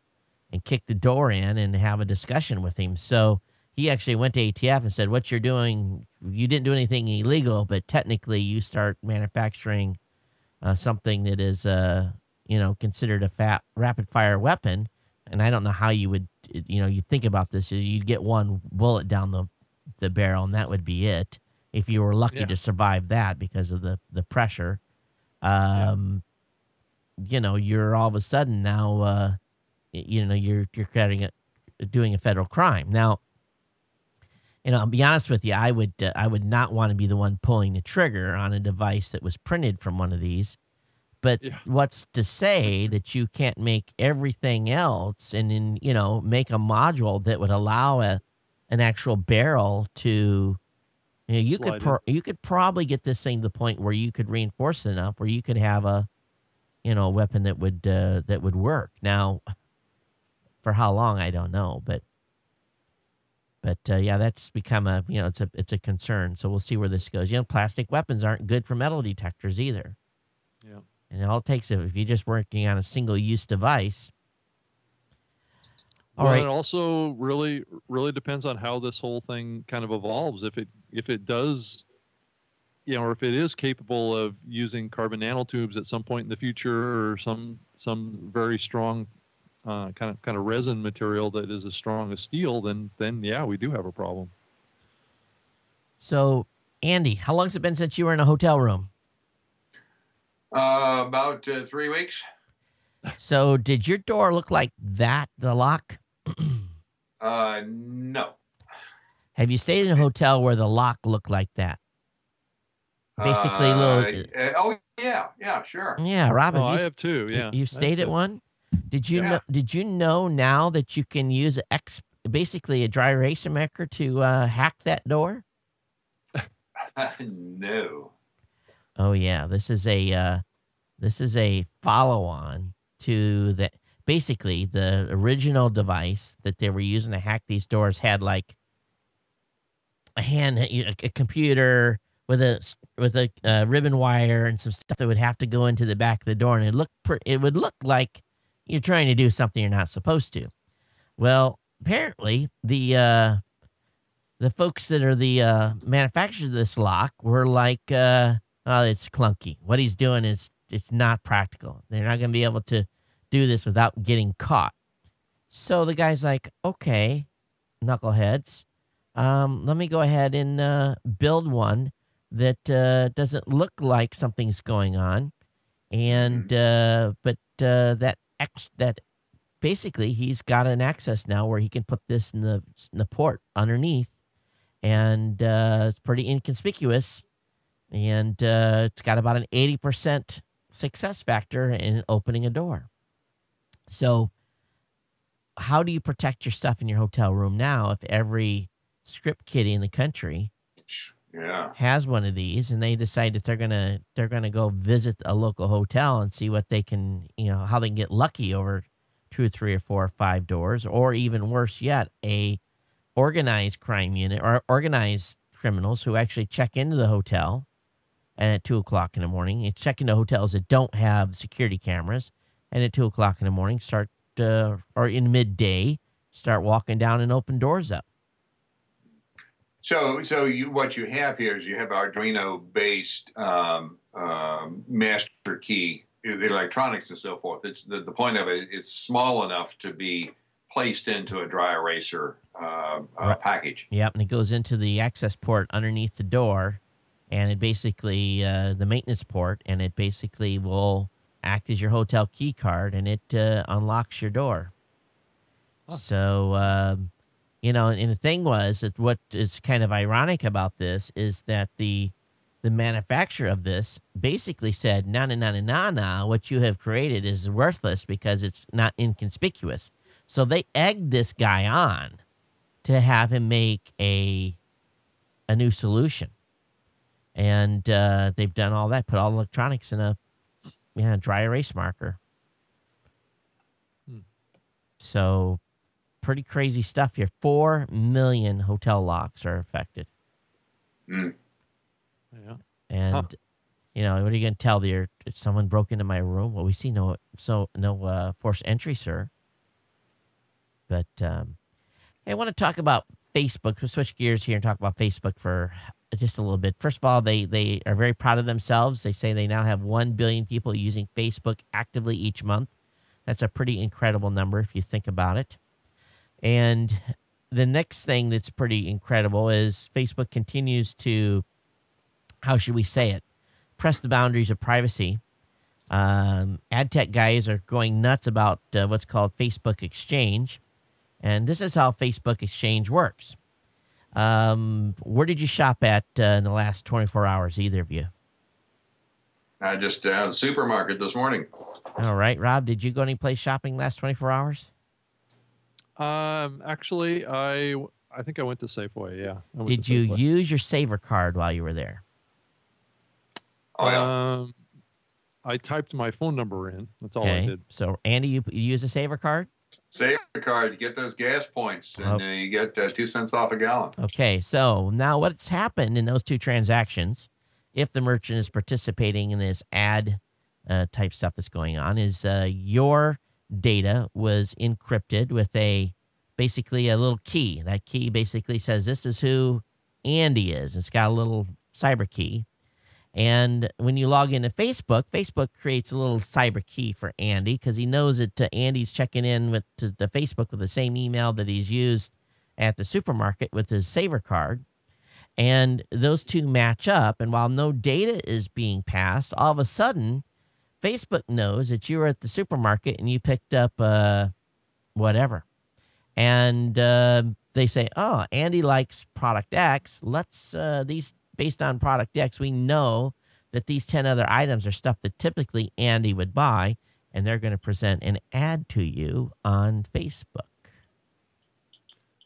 kick the door in and have a discussion with him. So he actually went to ATF and said, what you're doing, you didn't do anything illegal, but technically you start manufacturing something that is, considered a rapid fire weapon. And I don't know how you would, you think about this. You'd get one bullet down the barrel and that would be it. If you were lucky to survive that because of the pressure, you're all of a sudden now, you're doing a federal crime. Now, I'll be honest with you, I would not want to be the one pulling the trigger on a device that was printed from one of these. But what's to say that you can't make everything else and then, make a module that would allow an actual barrel to, you could probably get this thing to the point where you could reinforce it enough where you could have a weapon that would work. Now, for how long, I don't know, but that's become it's a concern. So we'll see where this goes. Plastic weapons aren't good for metal detectors either. Yeah. And it all takes if you're just working on a single-use device. Well, it also really, really depends on how this whole thing kind of evolves. If it does, or if it is capable of using carbon nanotubes at some point in the future, or some very strong kind of resin material that is as strong as steel, then yeah, we do have a problem. So, Andy, how long has it been since you were in a hotel room? About 3 weeks. So did your door look like that, the lock? No. Have you stayed in a hotel where the lock looked like that? Basically, oh yeah, sure. Yeah, Robin. I have too. Yeah, you stayed at one. Did you know? Did you know now that you can use basically a dry erase maker to hack that door? No. Oh yeah, this is a follow-on to basically the original device that they were using to hack these doors had like a computer with a ribbon wire and some stuff that would have to go into the back of the door, and it would look like you're trying to do something you're not supposed to. Well, apparently the folks that are the manufacturers of this lock were like, oh, it's clunky. What he's doing it's not practical. They're not going to be able to do this without getting caught. So the guy's like, okay, knuckleheads, let me go ahead and build one that doesn't look like something's going on. And Mhm. that basically he's got an access now where he can put this in the port underneath, and it's pretty inconspicuous, and it's got about an 80% success factor in opening a door. So how do you protect your stuff in your hotel room now if every script kiddie in the country Yeah. has one of these, and they decide that they're gonna go visit a local hotel and see what they can, how they can get lucky over two or three or four or five doors, or even worse yet, a organized crime unit or organized criminals who actually check into the hotel and at 2 o'clock in the morning and check into hotels that don't have security cameras, and at 2 o'clock in the morning start or in midday start walking down and open doors up. So what you have here is you have Arduino-based master key, the electronics and so forth. It's the point of it. It's small enough to be placed into a dry eraser Right. package. Yep, and it goes into the access port underneath the door, and it basically the maintenance port, and it basically will act as your hotel key card, and it unlocks your door. Huh. So and the thing was that what is kind of ironic about this is that the manufacturer of this basically said, "No, no, no, no, no, no, what you have created is worthless because it's not inconspicuous." So they egged this guy on to have him make a new solution. And they've done all that, put all electronics in a dry erase marker. Hmm. So pretty crazy stuff here. 4 million hotel locks are affected. Mm. Yeah. And Huh. what are you going to tell if someone broke into my room? Well, we see no forced entry, sir. But hey, I want to talk about Facebook. We'll switch gears here and talk about Facebook for just a little bit. First of all, they are very proud of themselves. They say they now have 1 billion people using Facebook actively each month. That's a pretty incredible number if you think about it. And the next thing that's pretty incredible is Facebook continues to, how should we say it, press the boundaries of privacy. Ad tech guys are going nuts about what's called Facebook Exchange. And this is how Facebook Exchange works. Where did you shop at in the last 24 hours, either of you? I just the supermarket this morning. All right, Rob, did you go any place shopping last 24 hours? Actually, I think I went to Safeway. Yeah, I went Did to you Safeway. use your Saver card while you were there? Oh yeah. I typed my phone number in. That's all I Okay. did. So, Andy, you use a Saver card? Save the card, you get those gas points, and you get 2 cents off a gallon. Okay. So now what's happened in those two transactions, if the merchant is participating in this ad type stuff that's going on, is your data was encrypted with basically a little key. That key basically says this is who Andy is. It's got a little cyber key. And when you log into Facebook, Facebook creates a little cyber key for Andy because he knows that Andy's checking in to Facebook with the same email that he's used at the supermarket with his Saver card. And those two match up. And while no data is being passed, all of a sudden, Facebook knows that you were at the supermarket and you picked up whatever. And they say, "Oh, Andy likes product X. Let's these based on product X. We know that these 10 other items are stuff that typically Andy would buy, and they're going to present an ad to you on Facebook."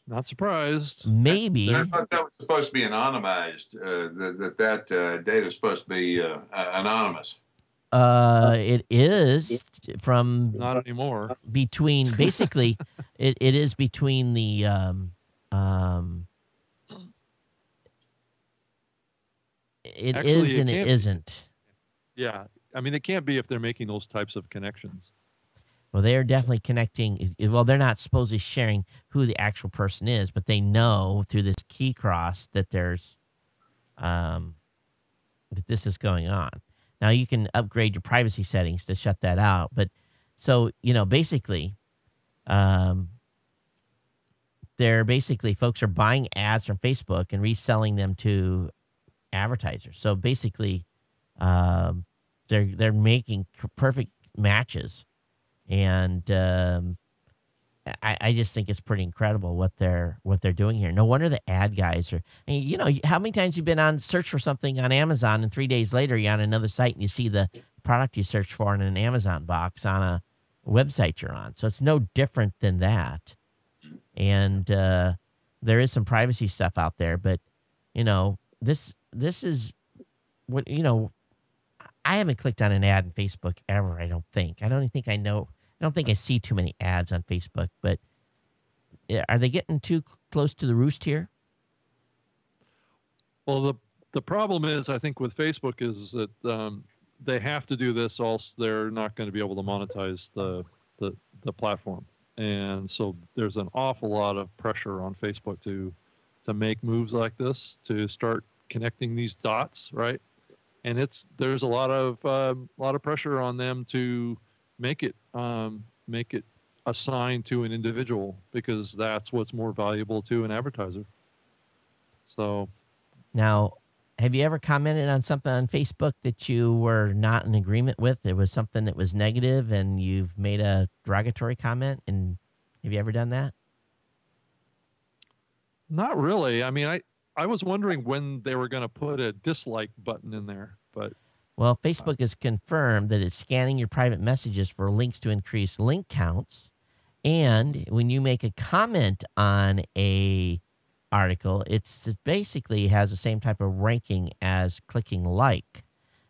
Not surprised. Maybe. I thought that was supposed to be anonymized. That data is supposed to be anonymous. It is from Not anymore. between basically it is between the it Actually, is it and it can't be. isn't. Yeah, I mean, it can't be if they're making those types of connections. Well, they are definitely connecting. Well, they're not supposedly sharing who the actual person is, but they know through this key cross that there's that this is going on. Now you can upgrade your privacy settings to shut that out, but so basically, Um, they're basically folks are buying ads from Facebook and reselling them to advertisers. So basically, um, they're making perfect matches, and I just think it's pretty incredible what they're doing here. No wonder the ad guys are. And how many times you've been on search for something on Amazon, and 3 days later you're on another site and you see the product you searched for in an Amazon box on a website you're on. So it's no different than that. And there is some privacy stuff out there, but this is what I haven't clicked on an ad in Facebook ever. I don't think. I don't even think I know. I don't think I see too many ads on Facebook. But are they getting too close to the roost here? Well, the problem is, I think, with Facebook is that they have to do this, else they're not going to be able to monetize the platform. And so there's an awful lot of pressure on Facebook to make moves like this, to start connecting these dots, right? And there's a lot of pressure on them to make it assigned to an individual, because that's what's more valuable to an advertiser. So now, have you ever commented on something on Facebook that you were not in agreement with? It was something that was negative and you've made a derogatory comment, and have you ever done that? not really. I mean, I was wondering when they were going to put a dislike button in there, but Well, Facebook has confirmed that it's scanning your private messages for links to increase link counts. And when you make a comment on a article, it basically has the same type of ranking as clicking like.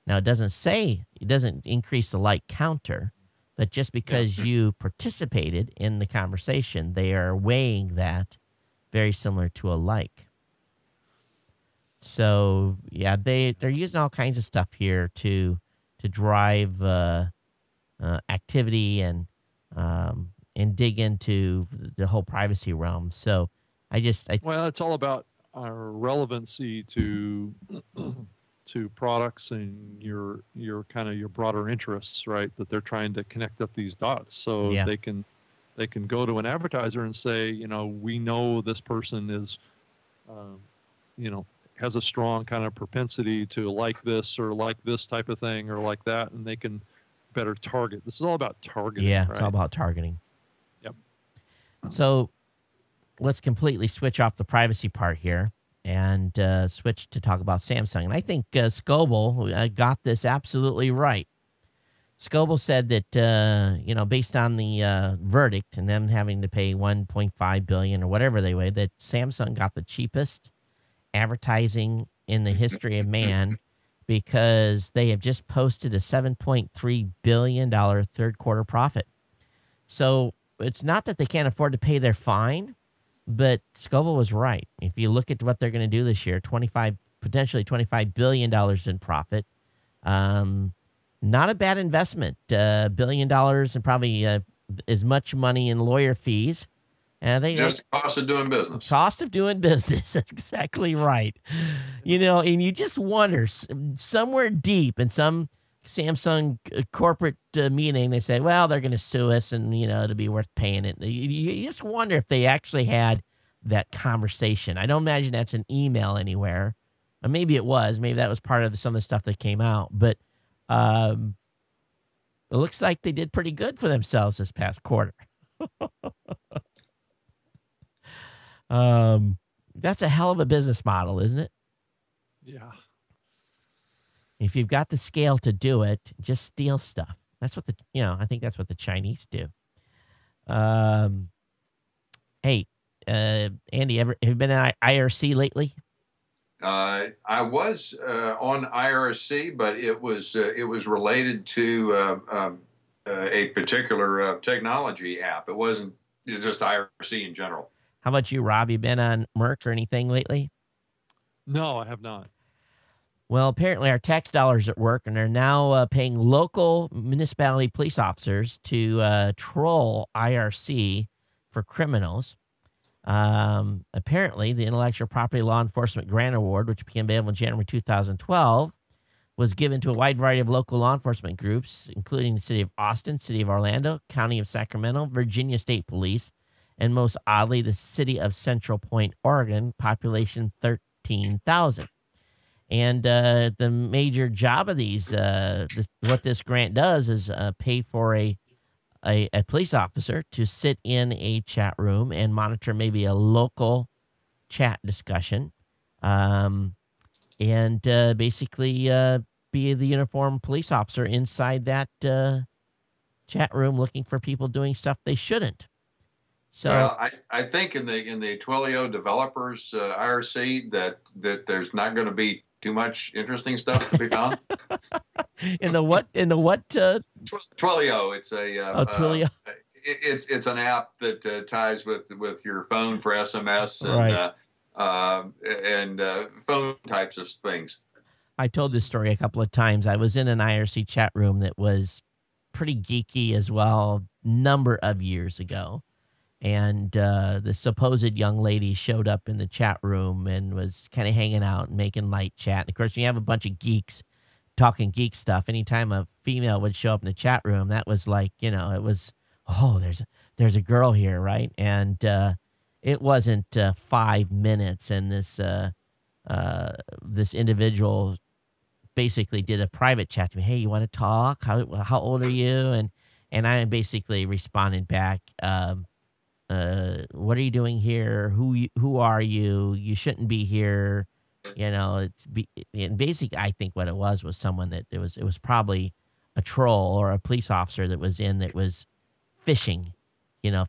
Now, it doesn't increase the like counter, but just because you participated in the conversation, they are weighing that very similar to a like. So yeah, they're using all kinds of stuff here to drive activity and dig into the whole privacy realm. So well, it's all about our relevancy to to products and your kind of your broader interests, right? That they're trying to connect up these dots so Yeah. they can go to an advertiser and say, we know this person is, you know, has a strong kind of propensity to like this or like this type of thing or like that, and they can better target. This is all about targeting. Yeah, right? it's all about targeting. Yep. So let's completely switch off the privacy part here and switch to talk about Samsung. And I think Scoble got this absolutely right. Scoble said that, based on the verdict and them having to pay $1.5 billion or whatever they weigh, that Samsung got the cheapest advertising in the history of man, because they have just posted a $7.3 billion third quarter profit. So it's not that they can't afford to pay their fine, but Scoble was right. If you look at what they're going to do this year, potentially $25 billion in profit. Not a bad investment. $1 billion and probably as much money in lawyer fees. Just the cost of doing business. Cost of doing business. That's exactly right. And you just wonder, somewhere deep in some Samsung corporate meeting, they say, well, they're going to sue us and, it'll be worth paying it. You just wonder if they actually had that conversation. I don't imagine that's an email anywhere. Or maybe it was. Maybe that was part of some of the stuff that came out. But it looks like they did pretty good for themselves this past quarter. That's a hell of a business model, isn't it? Yeah. If you've got the scale to do it, just steal stuff. That's what I think that's what the Chinese do. Hey, Andy, have you been at IRC lately? I was on IRC, but it was related to a particular technology app. It wasn't just IRC in general. How about you, Rob? You been on Merck or anything lately? No, I have not. Well, apparently our tax dollars at work, and they're now paying local municipality police officers to troll IRC for criminals. Apparently, the Intellectual Property Law Enforcement Grant Award, which became available in January 2012, was given to a wide variety of local law enforcement groups, including the city of Austin, city of Orlando, county of Sacramento, Virginia State Police, and most oddly, the city of Central Point, Oregon, population 13,000. And the major job of these, what this grant does is pay for a police officer to sit in a chat room and monitor maybe a local chat discussion, and basically be the uniformed police officer inside that chat room looking for people doing stuff they shouldn't. So well, I think in the Twilio developers IRC that there's not going to be too much interesting stuff to be found. in the what? Twilio, it's a Twilio. It's an app that ties with your phone for SMS and phone types of things. I told this story a couple of times. I was in an IRC chat room that was pretty geeky as well, number of years ago. And the supposed young lady showed up in the chat room and was kind of hanging out and making light chat. And of course, you have a bunch of geeks talking geek stuff. Anytime a female would show up in the chat room, that was like, it was, oh, there's a girl here, right? And it wasn't 5 minutes, and this individual basically did a private chat to me. Hey, you want to talk? How old are you? And I basically responded back. What are you doing here? Who are you? You shouldn't be here. And basically, I think what it was someone that it was probably a troll or a police officer that was fishing,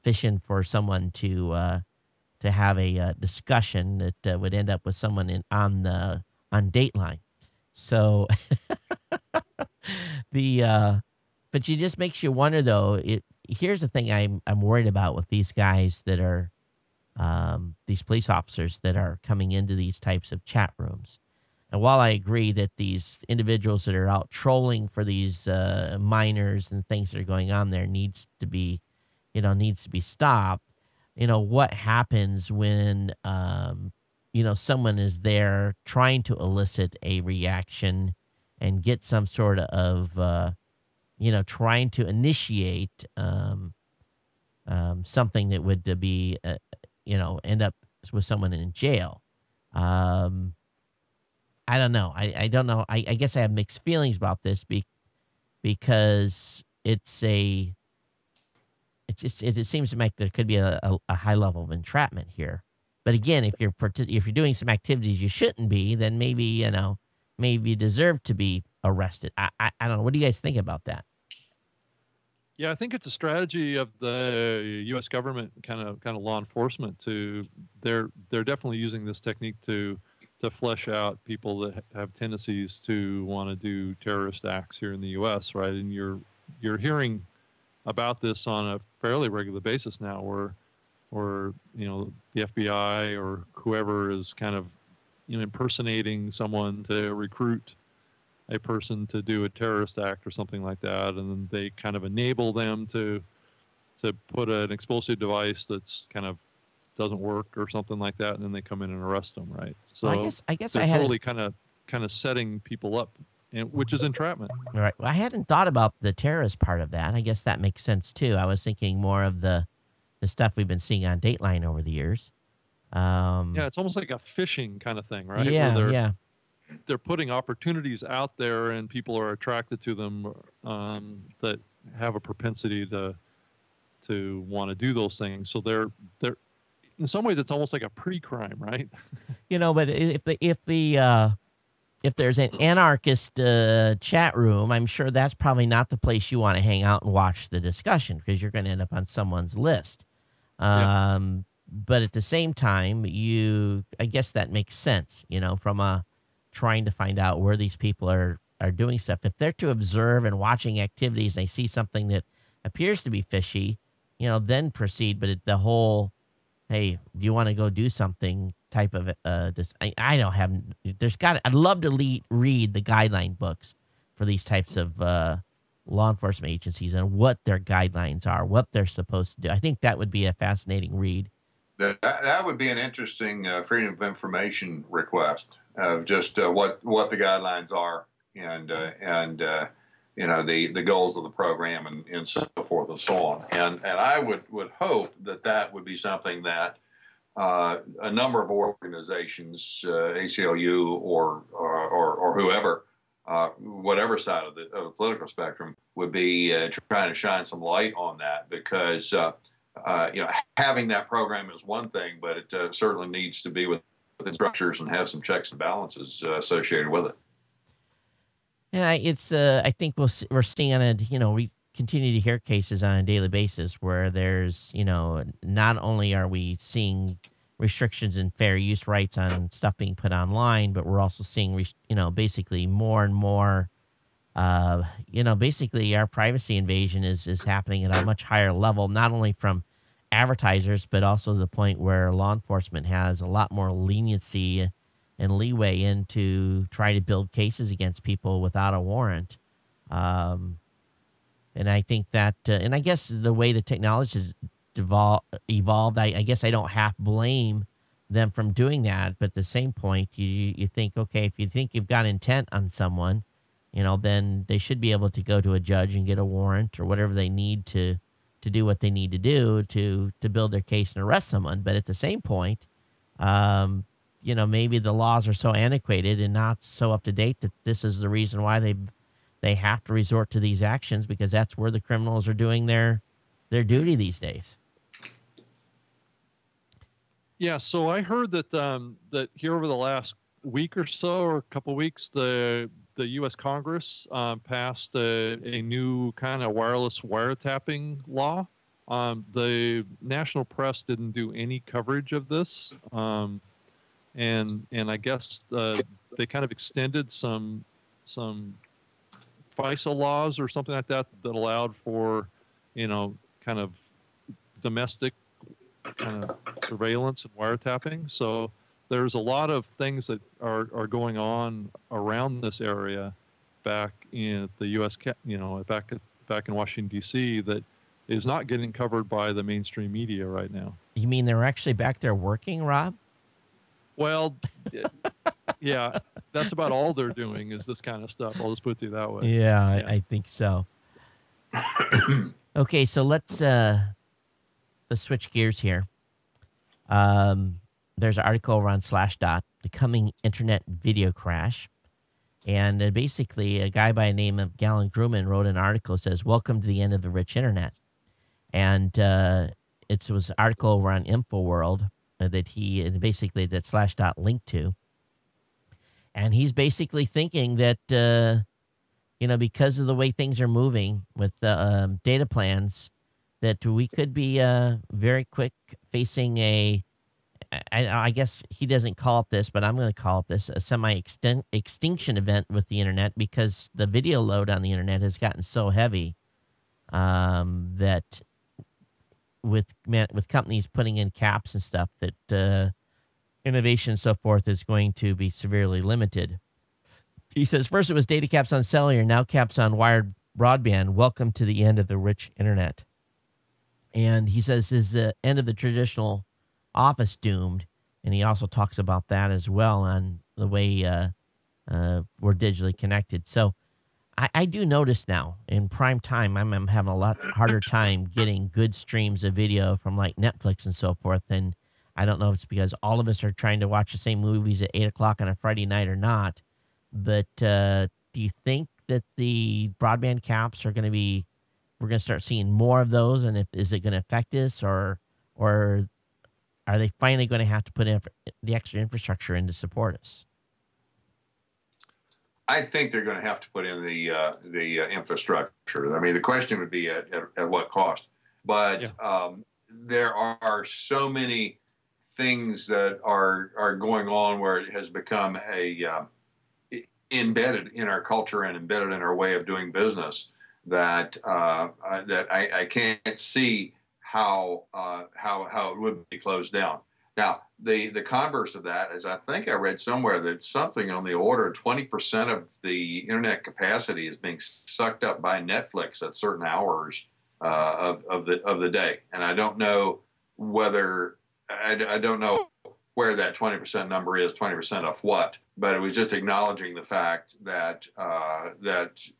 fishing for someone to have a discussion that would end up with someone on Dateline. So but it just makes you wonder though. Here's the thing I'm worried about with these guys that are these police officers that are coming into these types of chat rooms. And while I agree that these individuals that are out trolling for these minors and things that are going on there needs to be stopped. What happens when someone is there trying to elicit a reaction and get some sort of trying to initiate something that would be, end up with someone in jail. I don't know. I don't know. I guess I have mixed feelings about this because it seems to make there could be a high level of entrapment here. But again, if you're doing some activities you shouldn't be, then maybe you deserve to be arrested. I don't know. What do you guys think about that? Yeah, I think it's a strategy of the U.S. government, kind of law enforcement. They're definitely using this technique to flesh out people that have tendencies to want to do terrorist acts here in the U.S. Right, and you're hearing about this on a fairly regular basis now, where the FBI or whoever is kind of impersonating someone to recruit a person to do a terrorist act or something like that, and then they kind of enable them to put an explosive device that's kind of doesn't work or something like that, and then they come in and arrest them, right? So well, I guess they're totally kind of setting people up, which is entrapment. All right. Well, I hadn't thought about the terrorist part of that. I guess that makes sense too. I was thinking more of the stuff we've been seeing on Dateline over the years. Yeah, it's almost like a phishing kind of thing, right? Yeah, they're putting opportunities out there, and people are attracted to them that have a propensity to want to do those things. So they're in some ways it's almost like a pre-crime, right? But if there's an anarchist chat room, I'm sure that's probably not the place you want to hang out and watch the discussion, because you're going to end up on someone's list. Yeah. But at the same time, I guess that makes sense, from trying to find out where these people are doing stuff. If they're to observe and watching activities, and they see something that appears to be fishy, then proceed. But the whole, hey, do you want to go do something type of, I don't have, I'd love to read the guideline books for these types of law enforcement agencies and what their guidelines are, what they're supposed to do. I think that would be a fascinating read. That would be an interesting freedom of information request of just what the guidelines are. and the goals of the program and so forth and so on. And I would hope that would be something that a number of organizations, ACLU or whoever, whatever side of the political spectrum, would be trying to shine some light on that, because having that program is one thing, but it certainly needs to be within structures and have some checks and balances associated with it. Yeah, it's I think we're seeing it. We continue to hear cases on a daily basis where there's not only are we seeing restrictions and fair use rights on stuff being put online, but we're also seeing basically more and more. Basically our privacy invasion is happening at a much higher level, not only from advertisers, but also to the point where law enforcement has a lot more leniency and leeway into try to build cases against people without a warrant. Um, and I think that, and I guess the way the technology has evolved, I guess I don't half blame them from doing that. But at the same point, you think, okay, if you think you've got intent on someone, then they should be able to go to a judge and get a warrant or whatever they need to do what they need to do to build their case and arrest someone. But at the same point, um, maybe the laws are so antiquated and not so up to date that this is the reason why they have to resort to these actions, because that's where the criminals are doing their duty these days. Yeah, so I heard that that here over the last week or so, or a couple of weeks, the U.S. Congress passed a new kind of wireless wiretapping law. The national press didn't do any coverage of this, and I guess they kind of extended some FISA laws or something like that allowed for, kind of domestic kind of surveillance and wiretapping. So there's a lot of things that are going on around this area back in the U.S., back in Washington, D.C., that is not getting covered by the mainstream media right now. You mean they're actually back there working, Rob? Well, yeah, that's about all they're doing is this kind of stuff. I'll just put it that way. Yeah, I think so. Okay, so let's switch gears here. There's an article around Slashdot, the coming internet video crash. And basically, a guy by the name of Galen Grumman wrote an article that says, "Welcome to the end of the rich internet." And it was an article over on InfoWorld that that Slashdot linked to. And he's basically thinking that, because of the way things are moving with the data plans, that we could be very quick facing I guess he doesn't call it this, but I'm going to call it this, a semi-extinction event with the internet, because the video load on the internet has gotten so heavy that with companies putting in caps and stuff, that innovation and so forth is going to be severely limited. He says, first it was data caps on cellular, now caps on wired broadband. Welcome to the end of the rich internet. And he says his end of the traditional office doomed, and he also talks about that as well on the way we're digitally connected. So I do notice now in prime time, I'm having a lot harder time getting good streams of video from like Netflix and so forth. And I don't know if it's because all of us are trying to watch the same movies at 8 o'clock on a Friday night or not. But do you think that the broadband caps are going to be, we're going to start seeing more of those? And is it going to affect us, or are they finally going to have to put in the extra infrastructure in to support us? I think they're going to have to put in the infrastructure. I mean, the question would be at what cost. But yeah. There are so many things that are going on where it has become embedded in our culture and embedded in our way of doing business that I can't see how it would be closed down. Now, the converse of that is, I think I read somewhere that something on the order of 20% of the internet capacity is being sucked up by Netflix at certain hours of the day, and I don't know whether I don't know where that 20% number is, 20% of what, but it was just acknowledging the fact that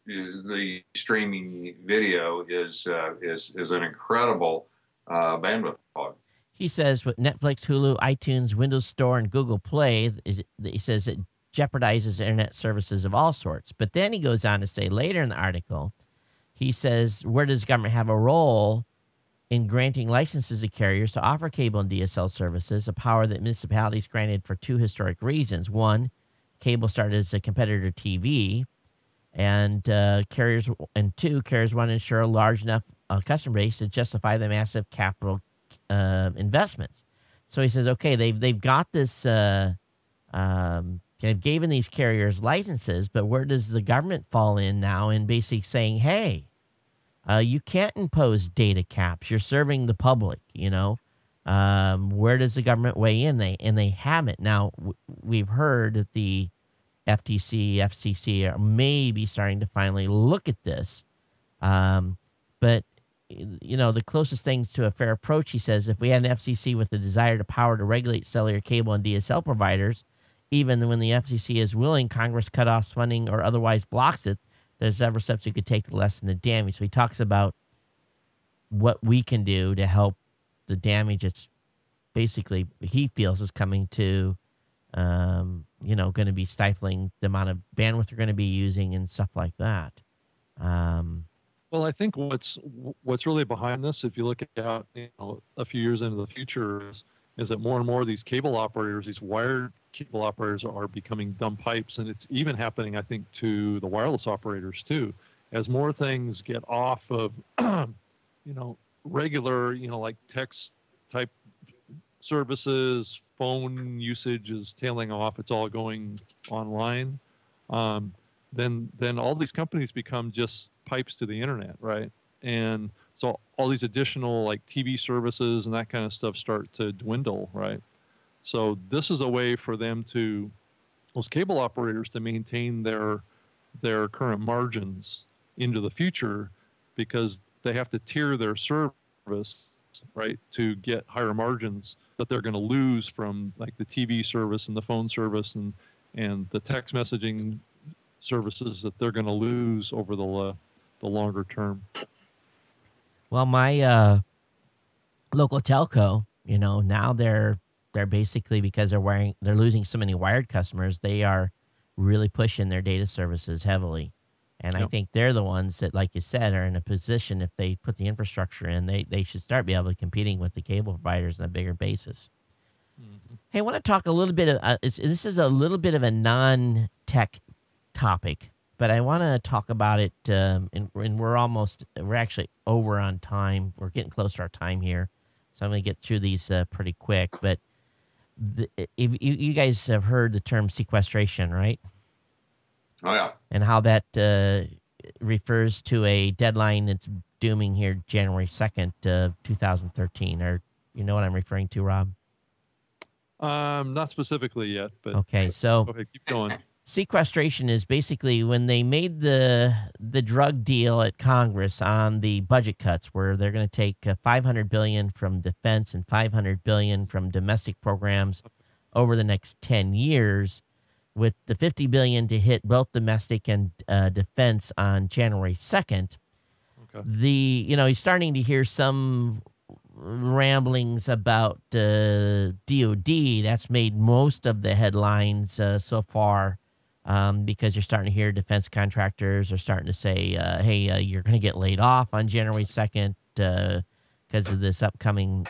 the streaming video is an incredible bandwidth hog. He says with Netflix, Hulu, iTunes, Windows Store, and Google Play, he says it jeopardizes internet services of all sorts. But then he goes on to say later in the article, he says, where does government have a role in granting licenses to carriers to offer cable and DSL services, a power that municipalities granted for two historic reasons. One, cable started as a competitor to TV, and carriers, and two, carriers want to ensure a large enough customer base to justify the massive capital investments. So he says, okay, they've got this, they've given these carriers licenses, but where does the government fall in now in basically saying, hey, you can't impose data caps. You're serving the public, you know. Where does the government weigh in? They haven't. Now, we've heard that the FTC, FCC are maybe starting to finally look at this. But, you know, the closest things to a fair approach, he says, if we had an FCC with the desire to power to regulate cellular cable and DSL providers, even when the FCC is willing, Congress cut off funding or otherwise blocks it, there's several steps you could take to lessen the damage. So he talks about what we can do to help the damage it's basically, he feels, is coming to, you know, going to be stifling the amount of bandwidth they're going to be using and stuff like that. Well, I think what's really behind this, if you look out, you know, a few years into the future, is that more and more of these cable operators, these wired cable operators, are becoming dumb pipes, and it's even happening, I think, to the wireless operators too, as more things get off of, you know, regular, you know, like text type services, phone usage is tailing off. It's all going online. Then all these companies become just pipes to the internet, right? And so all these additional like TV services and that kind of stuff start to dwindle, right? So this is a way for them to, those cable operators, to maintain their current margins into the future, because they have to tier their service, right, to get higher margins that they're going to lose from like the TV service and the phone service and the text messaging services that they're going to lose over the longer term. Well, my local telco, you know, now they're basically, because they're losing so many wired customers, they are really pushing their data services heavily. And I think they're the ones that, like you said, are in a position, if they put the infrastructure in, they should start be able to competing with the cable providers on a bigger basis. Mm-hmm. Hey, I want to talk a little bit of, this is a little bit of a non-tech topic, but I want to talk about it, and we're actually over on time. We're getting close to our time here, so I'm going to get through these pretty quick. But if you guys have heard the term sequestration, right? Oh, yeah. And how that refers to a deadline that's dooming here January 2nd, 2013. Or you know what I'm referring to, Rob? Not specifically yet, but okay. So go ahead, keep going. Sequestration is basically when they made the drug deal at Congress on the budget cuts, where they're going to take $500 billion from defense and $500 billion from domestic programs over the next 10 years, with the $50 billion to hit both domestic and defense on January 2nd. Okay. You're starting to hear some ramblings about DOD. That's made most of the headlines so far. Because you're starting to hear defense contractors are starting to say, hey, you're going to get laid off on January 2nd because of this upcoming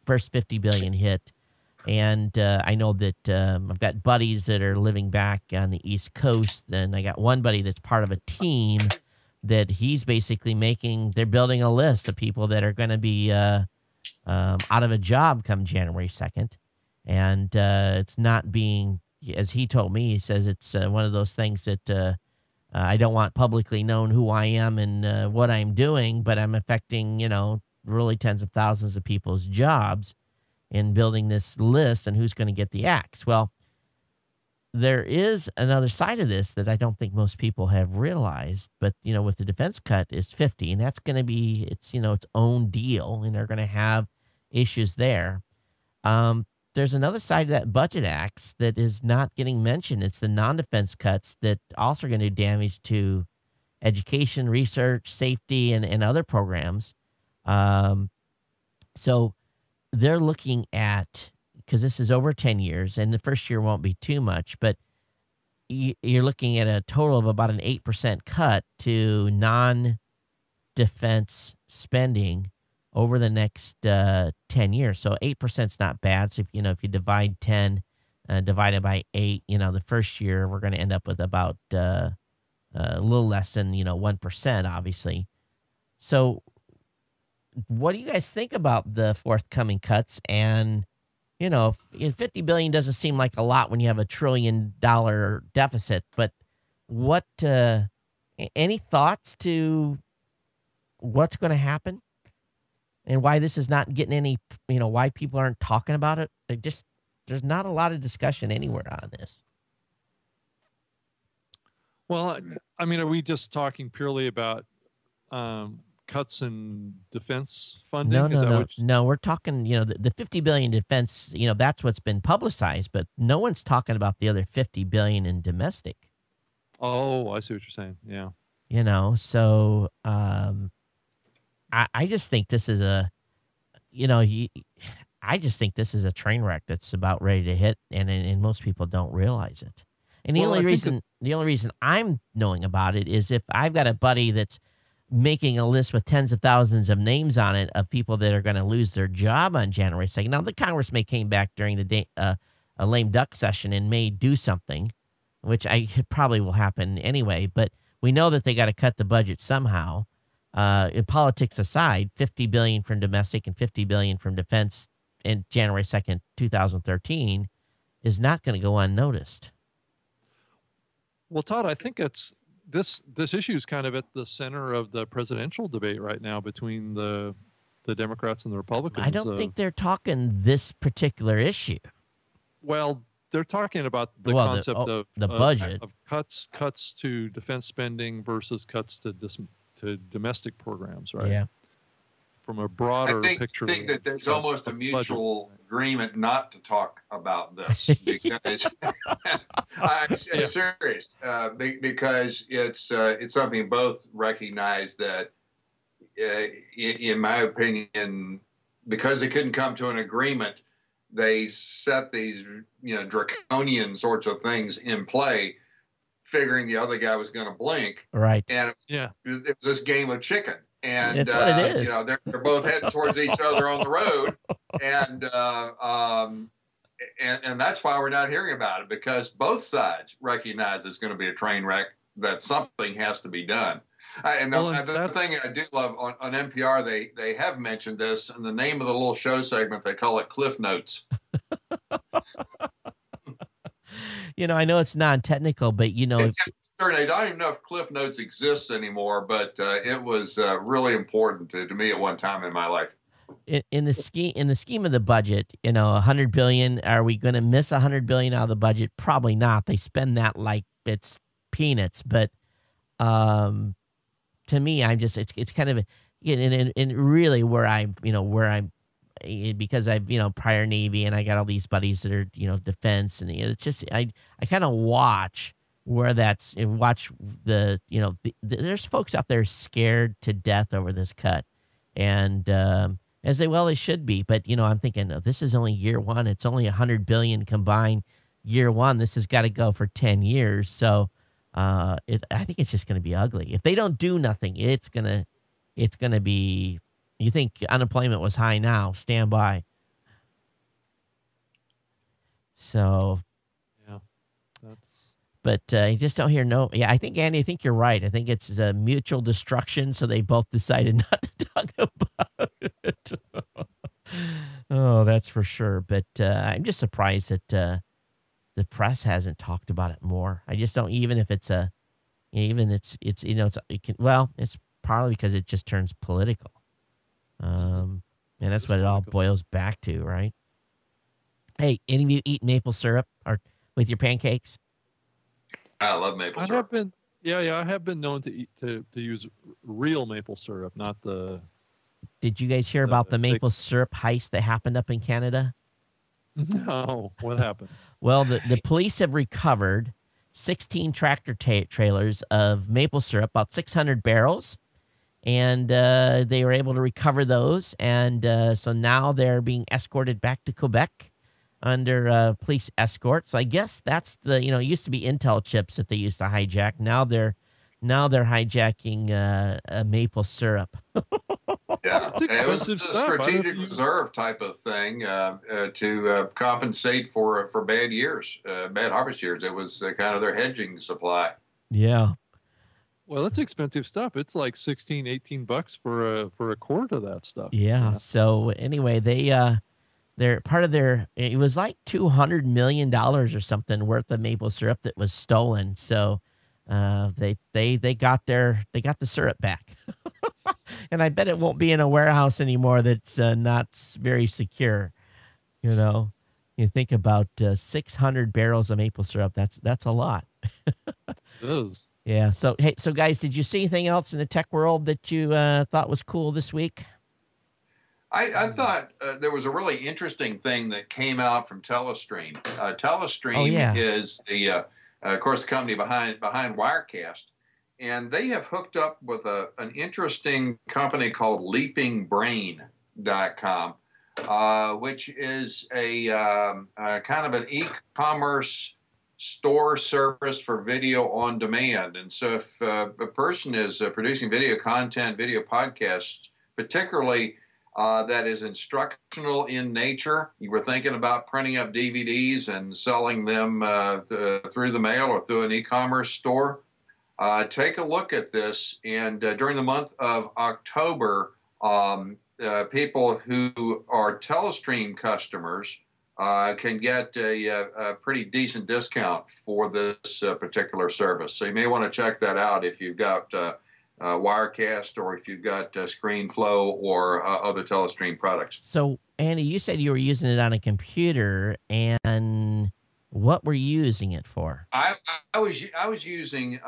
first $50 billion hit. And I know that I've got buddies that are living back on the East Coast, and I got one buddy that's part of a team that he's basically they're building a list of people that are going to be out of a job come January 2nd. And it's not being, as he told me, he says it's one of those things that I don't want publicly known who I am and what I'm doing, but I'm affecting, really tens of thousands of people's jobs in building this list and who's going to get the axe. Well, there is another side of this that I don't think most people have realized, but, with the defense cut is 50, and that's going to be, its own deal, and they're going to have issues there. there's another side of that budget axe that is not getting mentioned. It's the non-defense cuts that also are going to do damage to education, research, safety, and other programs. Um, so they're looking at, because this is over 10 years, and the first year won't be too much, but you're looking at a total of about an 8% cut to non-defense spending over the next 10 years. So 8% is not bad. So if you divide 10 divided by 8, the first year we're going to end up with about a little less than 1%, obviously. So what do you guys think about the forthcoming cuts? And $50 billion doesn't seem like a lot when you have $1 trillion deficit, but what any thoughts to what's going to happen and why this is not getting any, why people aren't talking about it? There's not a lot of discussion anywhere on this. Well, I mean, are we just talking purely about cuts in defense funding? No. We're talking, the $50 billion defense, that's what's been publicized, but no one's talking about the other $50 billion in domestic. Oh, I see what you're saying. Yeah. So I just think this is I just think this is a train wreck that's about ready to hit, and most people don't realize it. And the only reason I'm knowing about it is if I've got a buddy that's making a list with tens of thousands of names on it of people that are going to lose their job on January 2nd. Now, the Congress may came back during the day, a lame duck session and may do something, which probably will happen anyway. But we know that they got to cut the budget somehow. Politics aside, $50 billion from domestic and $50 billion from defense in January 2nd, 2013 is not going to go unnoticed. Well, Todd, I think this issue is kind of at the center of the presidential debate right now between the Democrats and the Republicans. I don't think they're talking this particular issue. Well, they're talking about the concept of the budget of cuts to defense spending versus cuts to domestic programs, right? Yeah. From a broader picture. I think that there's almost a mutual agreement not to talk about this because I'm serious because it's something both recognize that, in my opinion, because they couldn't come to an agreement, they set these draconian sorts of things in play, figuring the other guy was going to blink. Right. And it was this game of chicken. And that's what it is. They're both heading towards each other on the road, and that's why we're not hearing about it, because both sides recognize it's going to be a train wreck, that something has to be done. The thing I do love on NPR, they have mentioned this, and the name of the little show segment, they call it Cliff Notes. I know it's non-technical, but I don't even know if Cliff Notes exists anymore, but it was really important to me at one time in my life. In the scheme of the budget, $100 billion. Are we going to miss $100 billion out of the budget? Probably not. They spend that like it's peanuts. But to me, it's kind of and really where I'm because I've prior Navy and I got all these buddies that are defense, and it's just I kind of watch where watch there's folks out there scared to death over this cut, and as they should be, but I'm thinking, this is only year one. It's only $100 billion combined year one. This has got to go for 10 years. So I think it's just going to be ugly if they don't do nothing. It's gonna be. You think unemployment was high now? Stand by. So yeah, that's. But you just don't hear no. Yeah, I think, Andy, I think you're right. I think it's a mutual destruction, so they both decided not to talk about it. Oh, that's for sure. But I'm just surprised that the press hasn't talked about it more. I just don't. Even if it's it's probably because it just turns political. And that's what it all boils back to, right? Hey, any of you eat maple syrup or with your pancakes? I love maple syrup. I have been known to use real maple syrup, not the. Did you guys hear about the maple syrup heist that happened up in Canada? No, what happened? Well, the police have recovered 16 tractor trailers of maple syrup, about 600 barrels, and they were able to recover those. And so now they're being escorted back to Quebec under police escort. So I guess that's it used to be Intel chips that they used to hijack. Now they're hijacking maple syrup. Yeah, It's it was expensive a stuff. I don't know if strategic you. reserve type of thing to compensate for bad years, bad harvest years. It was kind of their hedging supply. Yeah. Well, that's expensive stuff. It's like 16, $18 for a quart of that stuff. Yeah. So anyway, they're part of it was like $200 million or something worth of maple syrup that was stolen. So they got the syrup back. And I bet it won't be in a warehouse anymore that's not very secure. You know, you think about 600 barrels of maple syrup. That's a lot. It is. Yeah. So hey, so guys, did you see anything else in the tech world that you thought was cool this week? I thought there was a really interesting thing that came out from Telestream. Oh Telestream yeah. is of course, the company behind Wirecast, and they have hooked up with an interesting company called LeapingBrain.com, which is a kind of an e-commerce store service for video on demand. And so, if a person is producing video content, video podcasts, particularly that is instructional in nature. You were thinking about printing up DVDs and selling them through the mail or through an e-commerce store. Take a look at this. And during the month of October, people who are Telestream customers can get a pretty decent discount for this particular service. So you may want to check that out if you've got Wirecast, or if you've got ScreenFlow or other Telestream products. So Andy, you said you were using it on a computer, and what were you using it for? I was using the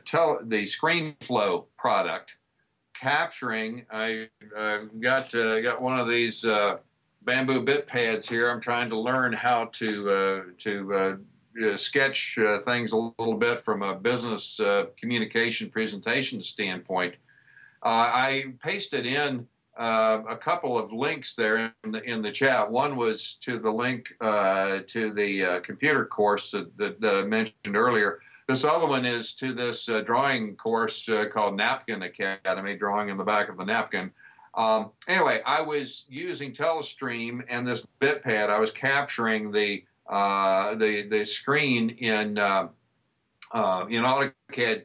ScreenFlow product, capturing. I got one of these bamboo bit pads here. I'm trying to learn how to sketch things a little bit from a business communication presentation standpoint. I pasted in a couple of links there in the chat. One was to the link to the computer course that I mentioned earlier. This other one is to this drawing course called Napkin Academy, drawing in the back of the napkin. Anyway, I was using Telestream and this bit pad. I was capturing the screen in AutoCAD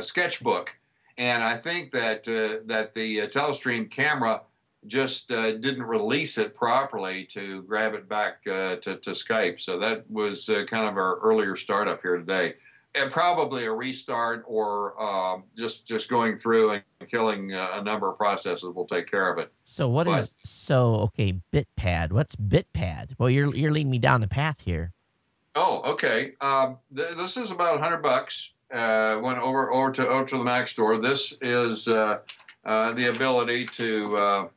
sketchbook, and I think that the Telestream camera just didn't release it properly to grab it back to Skype. So that was kind of our earlier startup here today. And probably a restart or just going through and killing a number of processes will take care of it. So okay, BitPad. What's BitPad? Well, you're leading me down the path here. Oh, okay. This is about $100. Went over to the Mac store. This is the ability to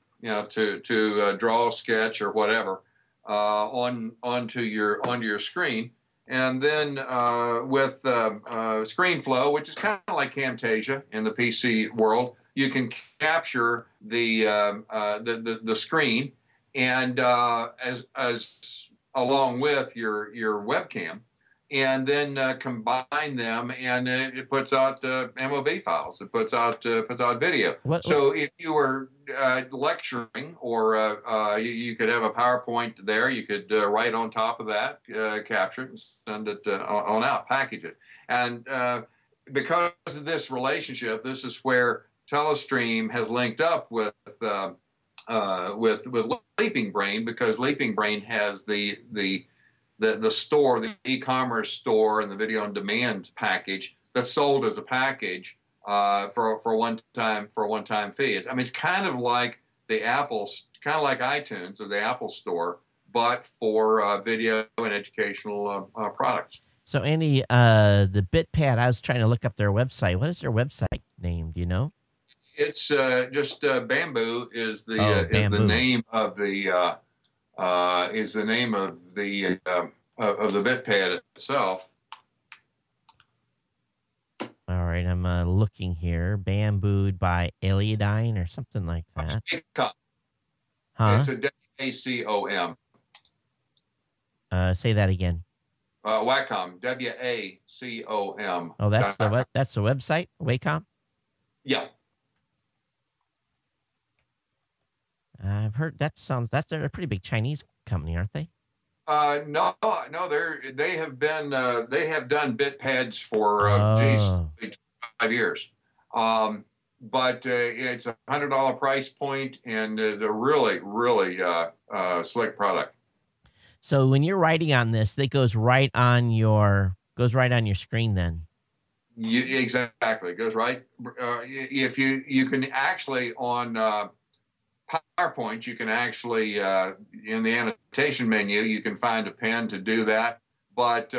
draw, sketch, or whatever onto your screen. And then with ScreenFlow, which is kind of like Camtasia in the PC world, you can capture the screen, and as along with your webcam, and then combine them, and it puts out MOV files. It puts out video. So if you were lecturing, or you could have a PowerPoint there, you could write on top of that, capture it, and send it on out, package it. And because of this relationship, this is where Telestream has linked up with Leaping Brain, because Leaping Brain has the store, the e-commerce store, and the video on demand package that's sold as a package for a one-time fee. It's kind of like kind of like iTunes or the Apple Store, but for video and educational products. So Andy, the BitPad, I was trying to look up their website. What is their website name? Do you know? It's just bamboo Oh, is the bamboo. name of of the bit pad itself. All right, I'm looking here. Bambooed by Eliodine or something like that. Wacom. Huh? It's a WACOM. Say that again. Wacom. WACOM. Oh, that's the website, Wacom. Yeah. I've heard that's a pretty big Chinese company, aren't they? No, no, they have done bit pads for Oh, 5 years. But it's $100 price point, and it's a really, really slick product. so when you're writing on this, it goes right on your screen then. Exactly, it goes right. If you can actually on PowerPoint, you can actually in the annotation menu, you can find a pen to do that. But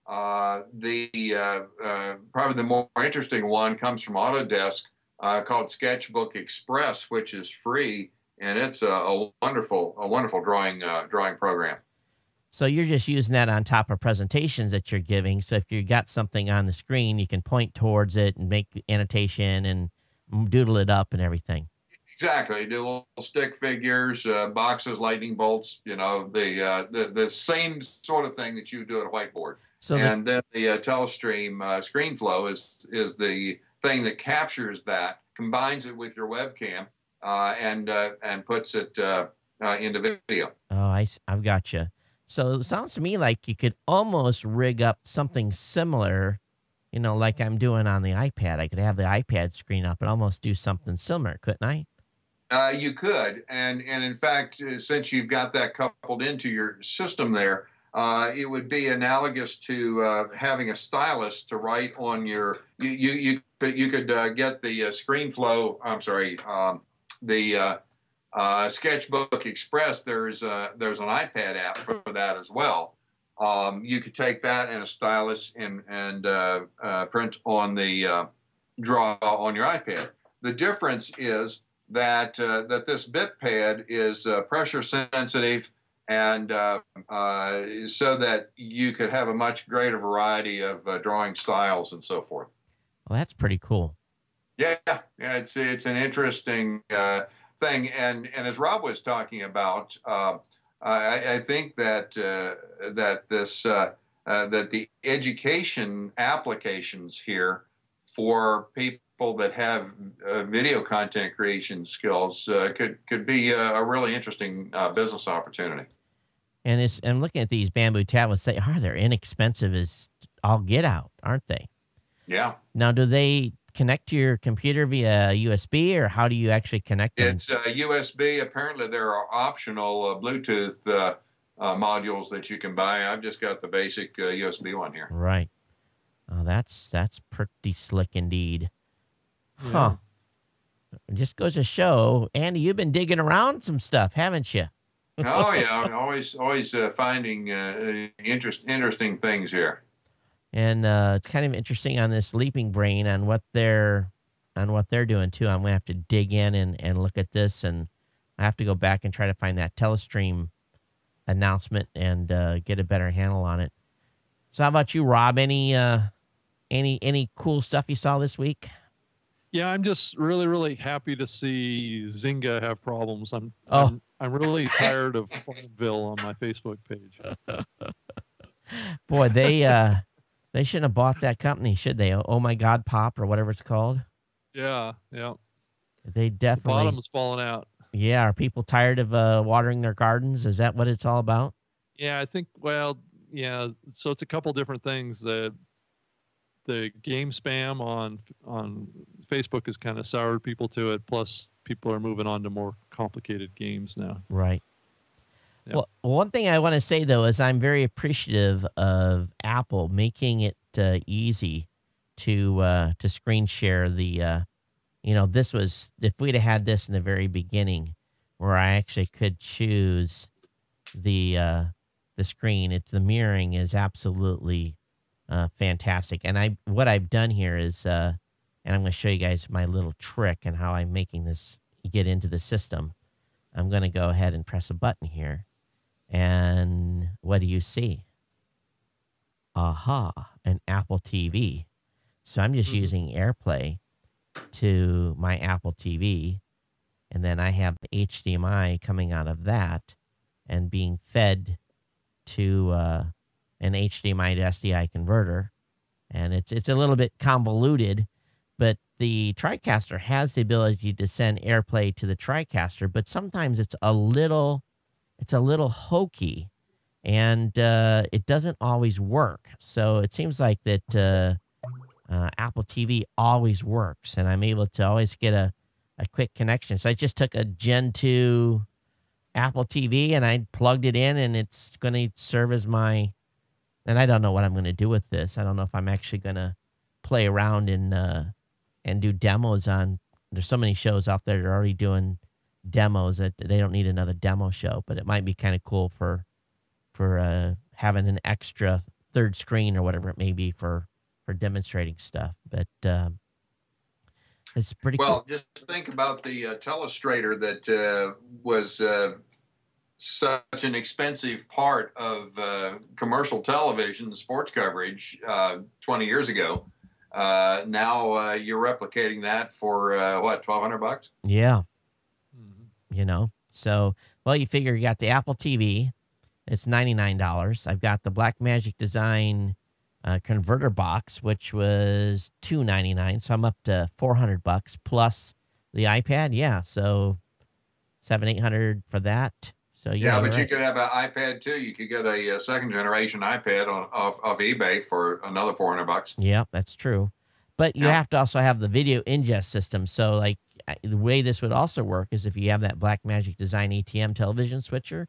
probably the more interesting one comes from Autodesk, called Sketchbook Express, which is free, and it's a wonderful drawing program. So you're just using that on top of presentations that you're giving. So if you got something on the screen, you can point towards it and make the annotation and doodle it up and everything. Exactly. Do little stick figures, boxes, lightning bolts. You know, the same sort of thing that you do at a whiteboard. So And then the Telestream ScreenFlow is the thing that captures that, combines it with your webcam, and puts it into video. I've got you. So it sounds to me like you could almost rig up something similar, like I'm doing on the iPad. I could have the iPad screen up and almost do something similar, couldn't I? You could, and in fact, since you've got that coupled into your system there, it would be analogous to having a stylus to write on your. You could get the ScreenFlow. I'm sorry, the Sketchbook Express. There's an iPad app for that as well. You could take that and a stylus and print on the draw on your iPad. The difference is that this bit pad is pressure sensitive, and so that you could have a much greater variety of drawing styles and so forth. Well, that's pretty cool. Yeah, it's an interesting thing, and as Rob was talking about, I think that that the education applications here for people that have video content creation skills could be a really interesting business opportunity. And I'm looking at these bamboo tablets. They're inexpensive as all get out, aren't they? Yeah. Now, do they connect to your computer via USB, or how do you actually connect them? It's USB. Apparently, there are optional Bluetooth modules that you can buy. I've just got the basic USB one here. Right. Oh, that's pretty slick indeed. Yeah. Huh. It just goes to show, Andy, you've been digging around some stuff, haven't you? Oh yeah, I'm always finding interesting things here. And it's kind of interesting on this Leaping Brain on what they're doing too. I'm gonna have to dig in and look at this, and I have to go back and try to find that Telestream announcement and get a better handle on it. So how about you, Rob? Any cool stuff you saw this week? Yeah, I'm just really, really happy to see Zynga have problems. I'm really tired of Farmville on my Facebook page. Boy, they shouldn't have bought that company, should they? Oh my God, Pop or whatever it's called. Yeah. They The definitely. bottom's falling out. Yeah, are people tired of watering their gardens? Is that what it's all about? Yeah, I think. Well, yeah. So it's a couple different things. The game spam on Facebook has kind of soured people to it. Plus, people are moving on to more complicated games now. Right. Yeah. Well, one thing I want to say though is I'm very appreciative of Apple making it easy to screen share the. This was if we'd have had this in the very beginning, where I actually could choose the screen. The mirroring is absolutely fantastic. And what I've done here is and I'm going to show you guys my little trick and how I'm making this get into the system. I'm going to go ahead and press a button here. And what do you see? Aha, an Apple TV. So I'm just using AirPlay to my Apple TV. And then I have HDMI coming out of that and being fed to an HDMI to SDI converter. And it's a little bit convoluted, but the TriCaster has the ability to send AirPlay to the TriCaster, but sometimes it's a little hokey, and it doesn't always work. So it seems like that Apple TV always works, and I'm able to always get a quick connection. So I just took a Gen 2 Apple TV and I plugged it in, and it's going to serve as my, and I don't know what I'm going to do with this. I don't know if I'm actually going to play around and do demos on, there's so many shows out there that are already doing demos that they don't need another demo show, but it might be kind of cool for having an extra third screen or whatever it may be for demonstrating stuff. But it's pretty cool. Well, just think about the telestrator that was such an expensive part of commercial television sports coverage 20 years ago. Now you're replicating that for what, $1,200? Yeah. You know, so, well, you figure you got the Apple TV, it's $99. I've got the Blackmagic Design converter box, which was $299. So I'm up to $400 plus the iPad. Yeah. So $700-800 for that. So yeah, but you could have an iPad too. You could get a second generation iPad off eBay for another $400. Yeah, that's true. But you have to also have the video ingest system. So like the way this would also work is if you have that Blackmagic Design ATM television switcher,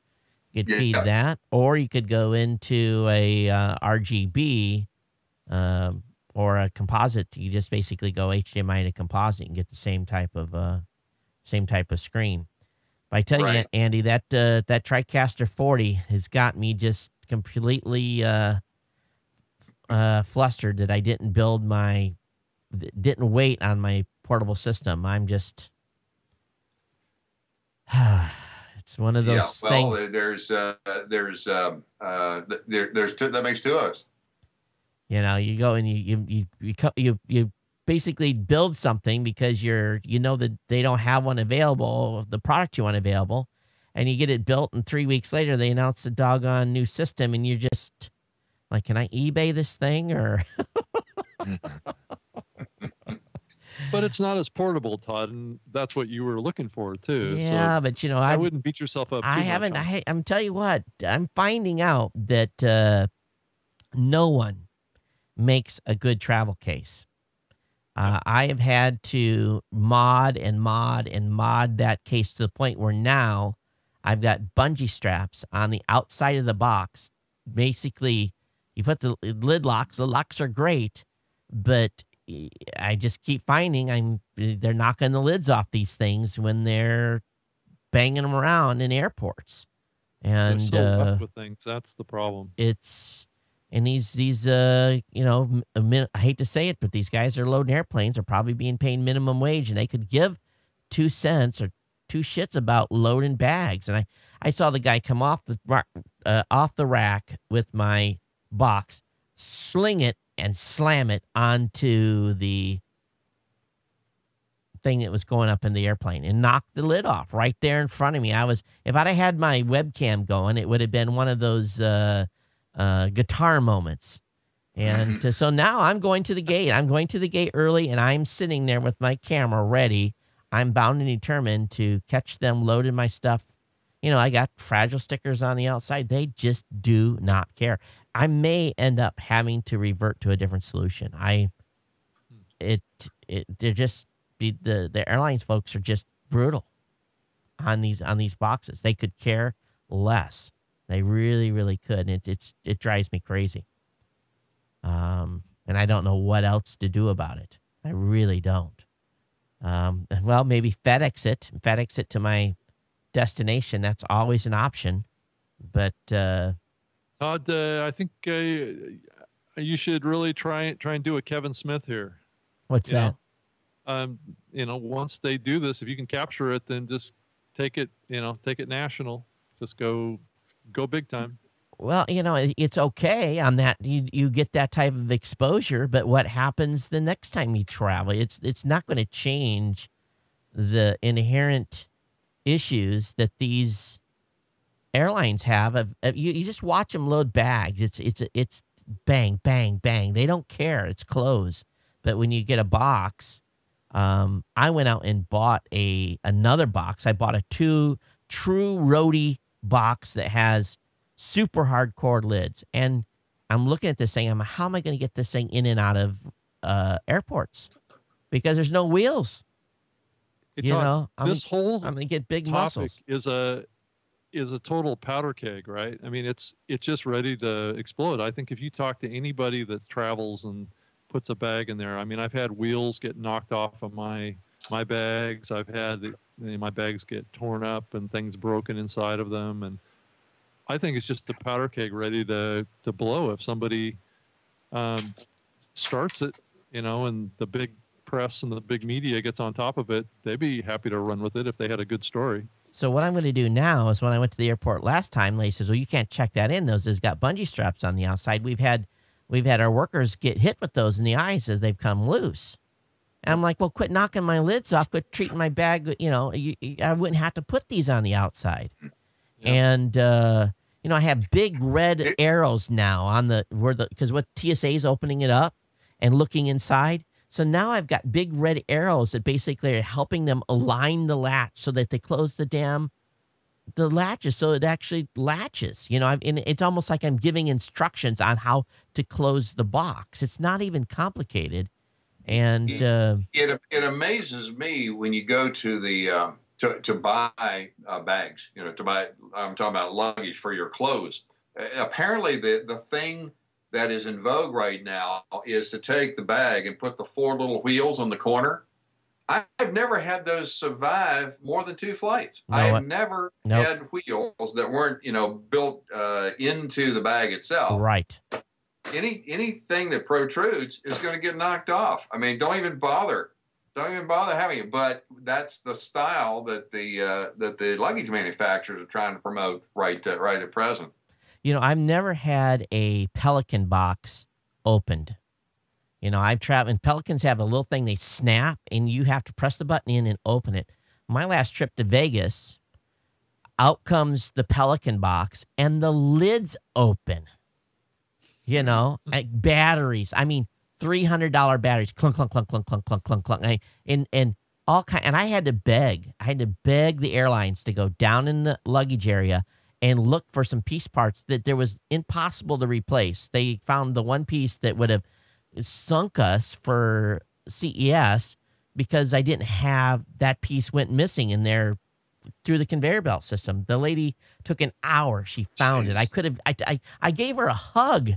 you could feed that, or you could go into a RGB or a composite. You just basically go HDMI to composite and get the same type of screen. But I tell you, Andy, that TriCaster 40 has got me just completely flustered that I didn't wait on my portable system. I'm just, it's one of those things. Well, there's two, that makes two of us. You know, you go and you basically build something because you know that they don't have one available, the product you want available, and you get it built, and 3 weeks later they announce a doggone new system, and you're just like, can I eBay this thing or? But it's not as portable, Todd, and that's what you were looking for too. Yeah, so but you know, I wouldn't beat yourself up. I'm telling you what, I'm finding out that no one makes a good travel case. I have had to mod that case to the point where now I've got bungee straps on the outside of the box. Basically, you put the lid locks. The locks are great, but I just keep finding they're knocking the lids off these things when they're banging them around in airports. And they're so rough with things. That's the problem. And these you know, I hate to say it, but these guys that are loading airplanes are probably being paid minimum wage, and they could give 2 cents or 2 shits about loading bags. And I saw the guy come off the rack with my box, sling it and slam it onto the thing that was going up in the airplane and knock the lid off right there in front of me. If I'd have had my webcam going, it would have been one of those guitar moments. And so now I'm going to the gate. I'm going to the gate early, and I'm sitting there with my camera ready. I'm bound and determined to catch them loading my stuff. You know, I got Fragile stickers on the outside. They just do not care. I may end up having to revert to a different solution. They're just the airlines folks are just brutal on these boxes. They could care less. They really, really could. And it drives me crazy. And I don't know what else to do about it. I really don't. Well, maybe FedEx it to my destination. That's always an option. But Todd, I think you should really try and do a Kevin Smith here. What's that? once they do this, if you can capture it, then just take it, take it national. Just go big time. Well, it's okay on that. You get that type of exposure, but what happens the next time you travel? It's not going to change the inherent issues that these airlines have. You just watch them load bags. It's bang, bang, bang. They don't care. It's closed. But when you get a box, I went out and bought another box. I bought a true roadie box that has super hardcore lids. And I'm looking at this thing. How am I going to get this thing in and out of airports? Because there's no wheels. This whole I'm going to get big topic muscles. is a total powder keg, right? I mean, it's just ready to explode. I think if you talk to anybody that travels and puts a bag in there, I mean, I've had wheels get knocked off of my bags. I've had my bags get torn up and things broken inside of them, and I think it's just a powder keg ready to blow if somebody starts it, and the big press and the big media gets on top of it. They'd be happy to run with it if they had a good story. So what I'm going to do now is, when I went to the airport last time, Lay says, "Well, you can't check that in. Those has got bungee straps on the outside. We've had our workers get hit with those in the eyes as they've come loose." And I'm like, "Well, quit knocking my lids off. Quit treating my bag. I wouldn't have to put these on the outside." Yeah. And I have big red arrows now on because what TSA is opening it up and looking inside. So now I've got big red arrows that basically are helping them align the latch so that they close the latches so it actually latches. And it's almost like I'm giving instructions on how to close the box. It's not even complicated. And it amazes me when you go to the to buy bags. I'm talking about luggage for your clothes. Apparently, the thing that is in vogue right now is to take the bag and put the 4 little wheels on the corner. I've never had those survive more than 2 flights. I have never had wheels that weren't, built into the bag itself. Right. Anything that protrudes is going to get knocked off. I mean, don't even bother having it. But that's the style that the luggage manufacturers are trying to promote right at present. I've never had a Pelican box opened. I've traveled, and Pelicans have a little thing, they snap, and you have to press the button in and open it. My last trip to Vegas, out comes the Pelican box, and the lid's open. Like batteries. I mean, $300 batteries, clunk, clunk, clunk, clunk, clunk, clunk, clunk, clunk, and all kind. And I had to beg the airlines to go down in the luggage area and look for some piece parts that there was impossible to replace. They found the one piece that would have sunk us for CES because I didn't have that piece, went missing in there through the conveyor belt system. The lady took an hour. She found it. I gave her a hug.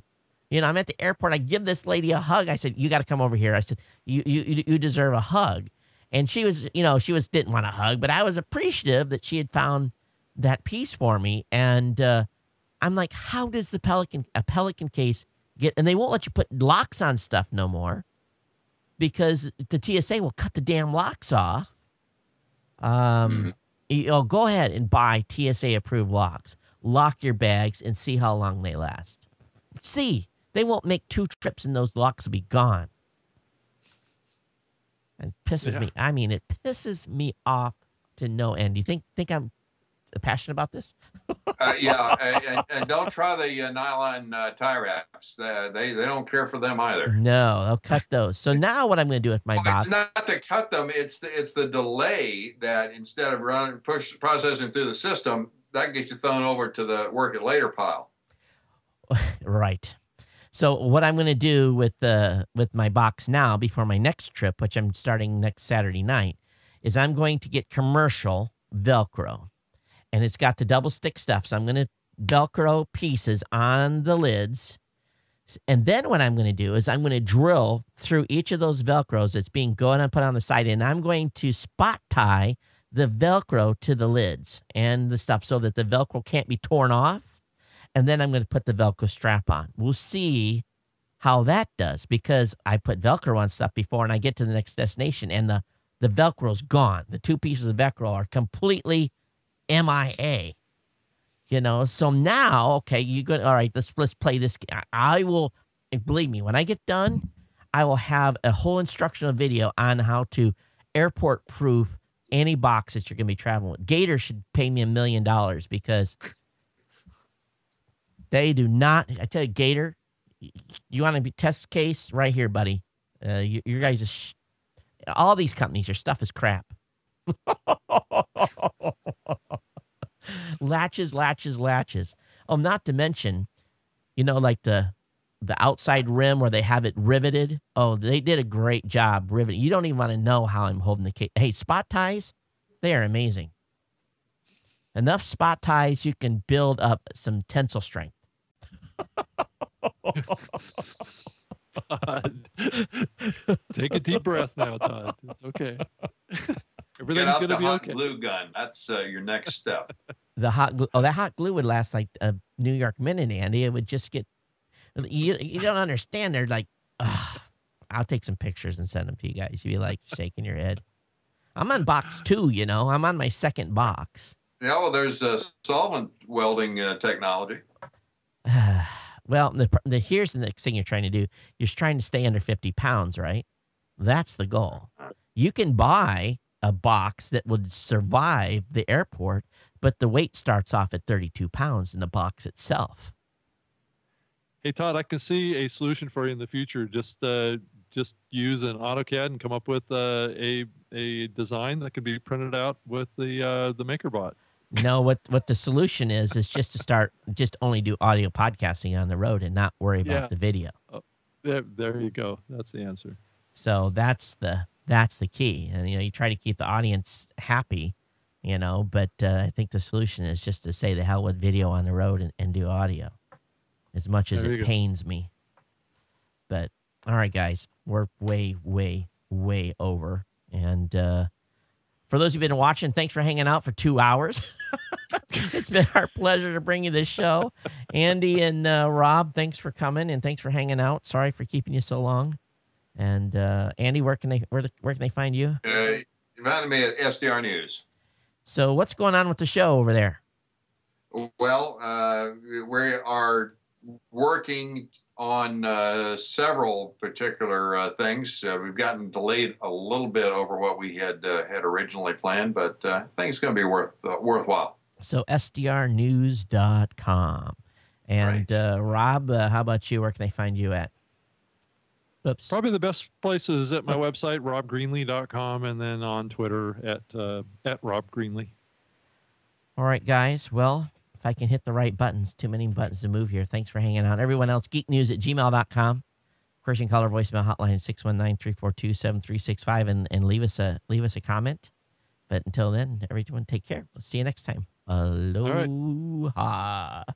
I'm at the airport. I give this lady a hug. I said, "You got to come over here." I said, you deserve a hug. And she didn't want a hug, but I was appreciative that she had found that piece for me. And I'm like, how does a Pelican case get, and they won't let you put locks on stuff no more because the TSA will cut the damn locks off. Go ahead and buy TSA approved locks, lock your bags, and see how long they last. They won't make 2 trips and those locks will be gone. And pisses me. I mean, it pisses me off to no end. Do you think I'm passionate about this? And don't try the nylon tie wraps. They don't care for them either. No, they'll cut those. So now what I'm going to do with my box? It's not to cut them. It's the delay that instead of processing through the system, that gets you thrown over to the work it later pile. Right. So what I'm going to do with my box now before my next trip, which I'm starting next Saturday night, is I'm going to get commercial Velcro. And it's got the double stick stuff. So I'm going to Velcro pieces on the lids. And then what I'm going to do is I'm going to drill through each of those Velcros that's being going and put on the side. And I'm going to spot tie the Velcro to the lids and the stuff so that the Velcro can't be torn off. And then I'm going to put the Velcro strap on. We'll see how that does, because I put Velcro on stuff before and I get to the next destination and the Velcro's gone. The two pieces of Velcro are completely MIA. So now, okay, all right, let's play this. I will, and believe me, when I get done, I will have a whole instructional video on how to airport proof any box that you're going to be traveling with. Gator should pay me $1 million because they do not. I tell you, Gator, you want to be test case right here, buddy. Your guys, all these companies, your stuff is crap. Latches. Oh, not to mention, like the outside rim where they have it riveted. Oh, they did a great job riveting. You don't even want to know how I'm holding the case. Hey, spot ties, they are amazing. Enough spot ties, you can build up some tensile strength. Todd, take a deep breath now, Todd. It's okay. Everything's going to be okay. Glue gun. That's your next step. The hot glue. Oh, that hot glue would last like a New York minute, Andy. It would just get. You don't understand. They're like, I'll take some pictures and send them to you guys. You'd be like shaking your head. I'm on box 2. I'm on my second box. Yeah, well, there's solvent welding technology. Well, here's the next thing you're trying to do. You're trying to stay under 50 pounds, right? That's the goal. You can buy a box that would survive the airport, but the weight starts off at 32 pounds in the box itself. Hey, Todd, I can see a solution for you in the future. Just use an AutoCAD and come up with a design that could be printed out with the MakerBot. No, what the solution is just to start only do audio podcasting on the road and not worry about the video. Oh, there you go. That's the answer. So that's the key. And you try to keep the audience happy, but I think the solution is just to say the hell with video on the road and do audio. As much as it pains me. But all right, guys, we're way, way, way over. And for those who've been watching, thanks for hanging out for 2 hours. It's been our pleasure to bring you this show. Andy and Rob, thanks for coming and thanks for hanging out. Sorry for keeping you so long. And Andy, where can they find you? You found me at SDR News. So what's going on with the show over there? Well, we are working on several particular things. We've gotten delayed a little bit over what we had originally planned, but I think it's going to be worthwhile. So sdrnews.com. And right. Rob, how about you? Where can they find you at? Oops. Probably the best place is at my website, robgreenlee.com, and then on Twitter at robgreenlee. All right, guys. Well, if I can hit the right buttons, too many buttons to move here. Thanks for hanging out. Everyone else, geeknews@gmail.com. Of course, you can call our voicemail hotline at 619-342-7365 and leave us a comment. But until then, everyone take care. We'll see you next time. Aloha. All right.